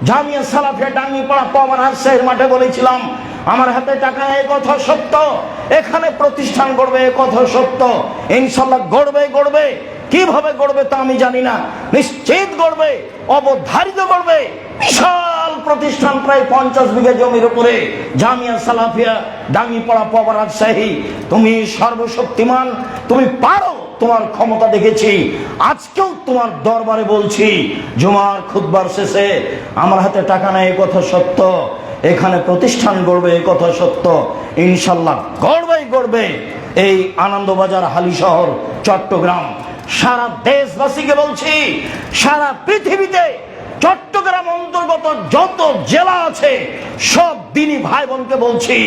জামিয়া সালাফিয়া ডাঙ্গিপাড়া পাওয়ার রাজশাহীর মাঠে বলেছিলাম, আমার হাতে টাকা নেই, এ কথা সত্য। এখানে প্রতিষ্ঠান গড়বে, এ কথা সত্য। ইনশাআল্লাহ গড়বে। কিভাবে গড়বে তা আমি জানি না, নিশ্চিত গড়বে, অবধারিত গড়বে। বিশাল প্রতিষ্ঠান, প্রায় 50 বিঘা জমির উপরে জামিয়া সালাফিয়া ডাঙ্গিপাড়া পাওয়ার রাজশাহী। তুমি সর্বশক্তিমান, তুমি পারো, তোমার ক্ষমতা দেখেছি। আজকেও তোমার দরবারে বলছি, জুমার খুতবার শেষে আমার হাতে টাকা নেই, এ কথা সত্য। এখানে প্রতিষ্ঠান গড়বে, এ কথা সত্য। ইনশাআল্লাহ গড়বে। এই আনন্দবাজার হালিশহর চট্টগ্রাম, সারা দেশবাসীকে বলছি, সারা পৃথিবীতে চট্টগ্রাম অন্তর্গত যত জেলা আছে সব দিনী ভাই বোনকে বলছি,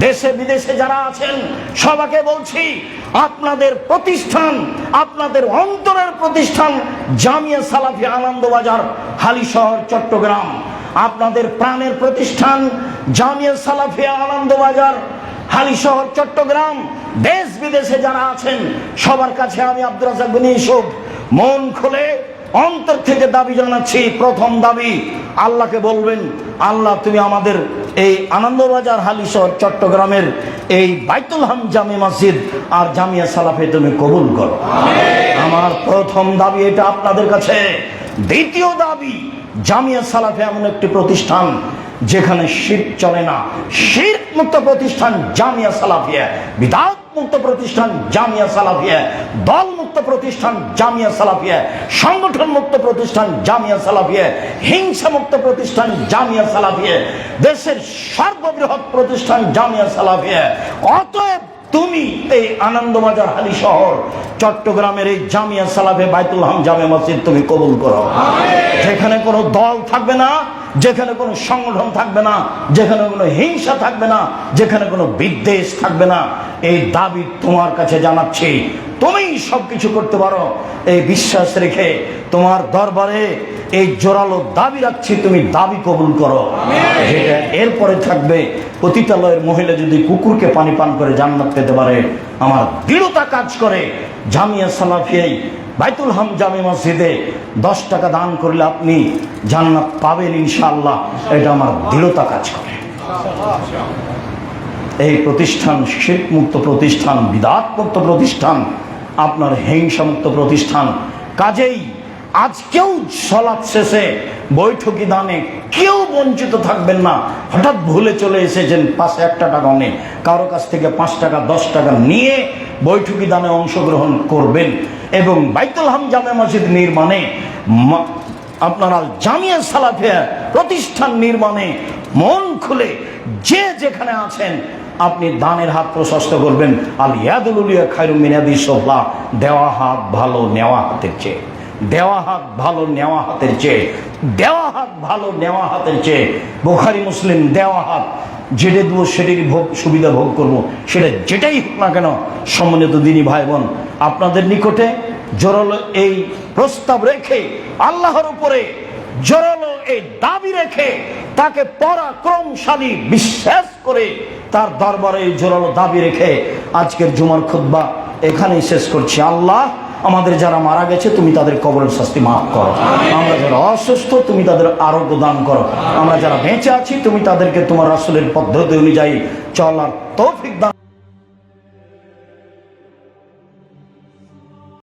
দেশে বিদেশে যারা আছেন সবাইকে বলছি, আপনাদের প্রতিষ্ঠান, আপনাদের অন্তরের প্রতিষ্ঠান জামিয়া সালাফিয়া আনন্দবাজার হালিশহর চট্টগ্রাম, আপনাদের প্রাণের প্রতিষ্ঠান জামিয়া সালাফিয়া আনন্দবাজার হালিশহর চট্টগ্রাম। দেশ বিদেশে যারা আছেন সবার কাছে আমি আব্দুর রাজ্জাক বিন ইউসুফ মন খুলে অন্তর থেকে দাবি জানাচ্ছি। প্রথম দাবি, আল্লাহকে বলবেন, আল্লাহ তুমি আমাদের এই আনন্দবাজার হালিশহর চট্টগ্রামের এই বাইতুল হাম জামে মসজিদ আর জামিয়া সালাফে তুমি কবুল করো। আমার প্রথম দাবি এটা আপনাদের কাছে। দ্বিতীয় দাবি, জামিয়া সালাফে এমন একটি প্রতিষ্ঠান যেখানে শিরক চলে না, শিরক মুক্ত প্রতিষ্ঠান জামিয়া সালাফিয়া, বিদআত মুক্ত প্রতিষ্ঠান জামিয়া সালাফিয়া, দল মুক্ত প্রতিষ্ঠান জামিয়া সালাফিয়া, সংগঠন মুক্ত প্রতিষ্ঠান জামিয়া সালাফিয়া, হিংসা মুক্ত প্রতিষ্ঠান জামিয়া সালাফিয়া, দেশের সর্ববৃহৎ প্রতিষ্ঠান জামিয়া সালাফিয়া। অতএব তুমি এই আনন্দবাজার হালিশহর চট্টগ্রামের এই জামিয়া সালাফে বাইতুল হাম জামে মসজিদ তুমি কবুল করো। যেখানে কোনো দল থাকবে না, যেখানে কোনো সংগঠন থাকবে না, যেখানে কোনো হিংসা থাকবে না, যেখানে কোনো বিদ্বেষ থাকবে না, এই দাবি তোমার কাছে জানাচ্ছি। তুমি সবকিছু করতে পারো, এই বিশ্বাস রেখে তোমার দরবারে এই জোরালো দাবি রাখছি, তুমি দাবি কবুল করো। যেটা এরপরে থাকবে, পতিতালয়ের মহিলা যদি কুকুরকে পানি পান করে জান্নাত পেতে পারে, আমার দৃঢ়তা কাজ করে জামিয়া সালাফিয়াই বাইতুল হাম জামে মসজিদে 10 টাকা দান করলে আপনি জান্নাত পাবেন ইনশাআল্লাহ। এটা আমার দৃঢ়তা কাজ করে। এই প্রতিষ্ঠান শিরক মুক্ত প্রতিষ্ঠান, বিদআত মুক্ত প্রতিষ্ঠান, আপনার হিংসা মুক্ত প্রতিষ্ঠান। কাজেই আজকেও সালাত শেষে বৈঠকি দানে কেউ বঞ্চিত থাকবেন না। হঠাৎ ভুলে চলে এসেছেন, পাশে 1 টাকা নেই, কারো কাছ থেকে 5 টাকা 10 টাকা নিয়ে বৈঠকি দানে অংশগ্রহণ করবেন। এবং বাইতুল হাম জামে মসজিদ নির্মাণে, আপনারা জামিয়া সালাফিয়া প্রতিষ্ঠান নির্মাণে মন খুলে যে যেখানে আছেন আপনি দানের হাত প্রশস্ত করবেন। আল ইয়াদুল উলিয়া খায়রুম মিন ইয়াদিস সুফলা, দেওয়া হাত ভালো নেওয়া হাতের চেয়ে। দেওয়া হাত ভালো নেওয়া হাতের চেয়ে, দেওয়া হাত ভালো নেওয়া হাতের চেয়ে। বুখারী মুসলিম, দেওয়া হাত যেটা দেবো সেটারই সুবিধা ভোগ করব, সেটা যেটাই হোক না কেন। সম্মানিত দিনী ভাই বোন, আপনাদের নিকটে জোরালো এই প্রস্তাব রেখে, আল্লাহর উপরে জোরালো এই দাবি রেখে, তাকে পরাক্রমশালী বিশ্বাস করে, তার দরবারে জোরালো দাবি রেখে আজকের জুমার খুতবা এখানেই শেষ করছি। আল্লাহ, আমাদের যারা মারা গেছে তুমি তাদের কবরের শাস্তি মাফ করো। আমরা যারা অসুস্থ তুমি তাদের আরোগ্য দান করো। আমরা যারা বেঁচে আছি তুমি তাদেরকে তোমার রাসূলের পদ্ধতি অনুযায়ী চলার তৌফিক দান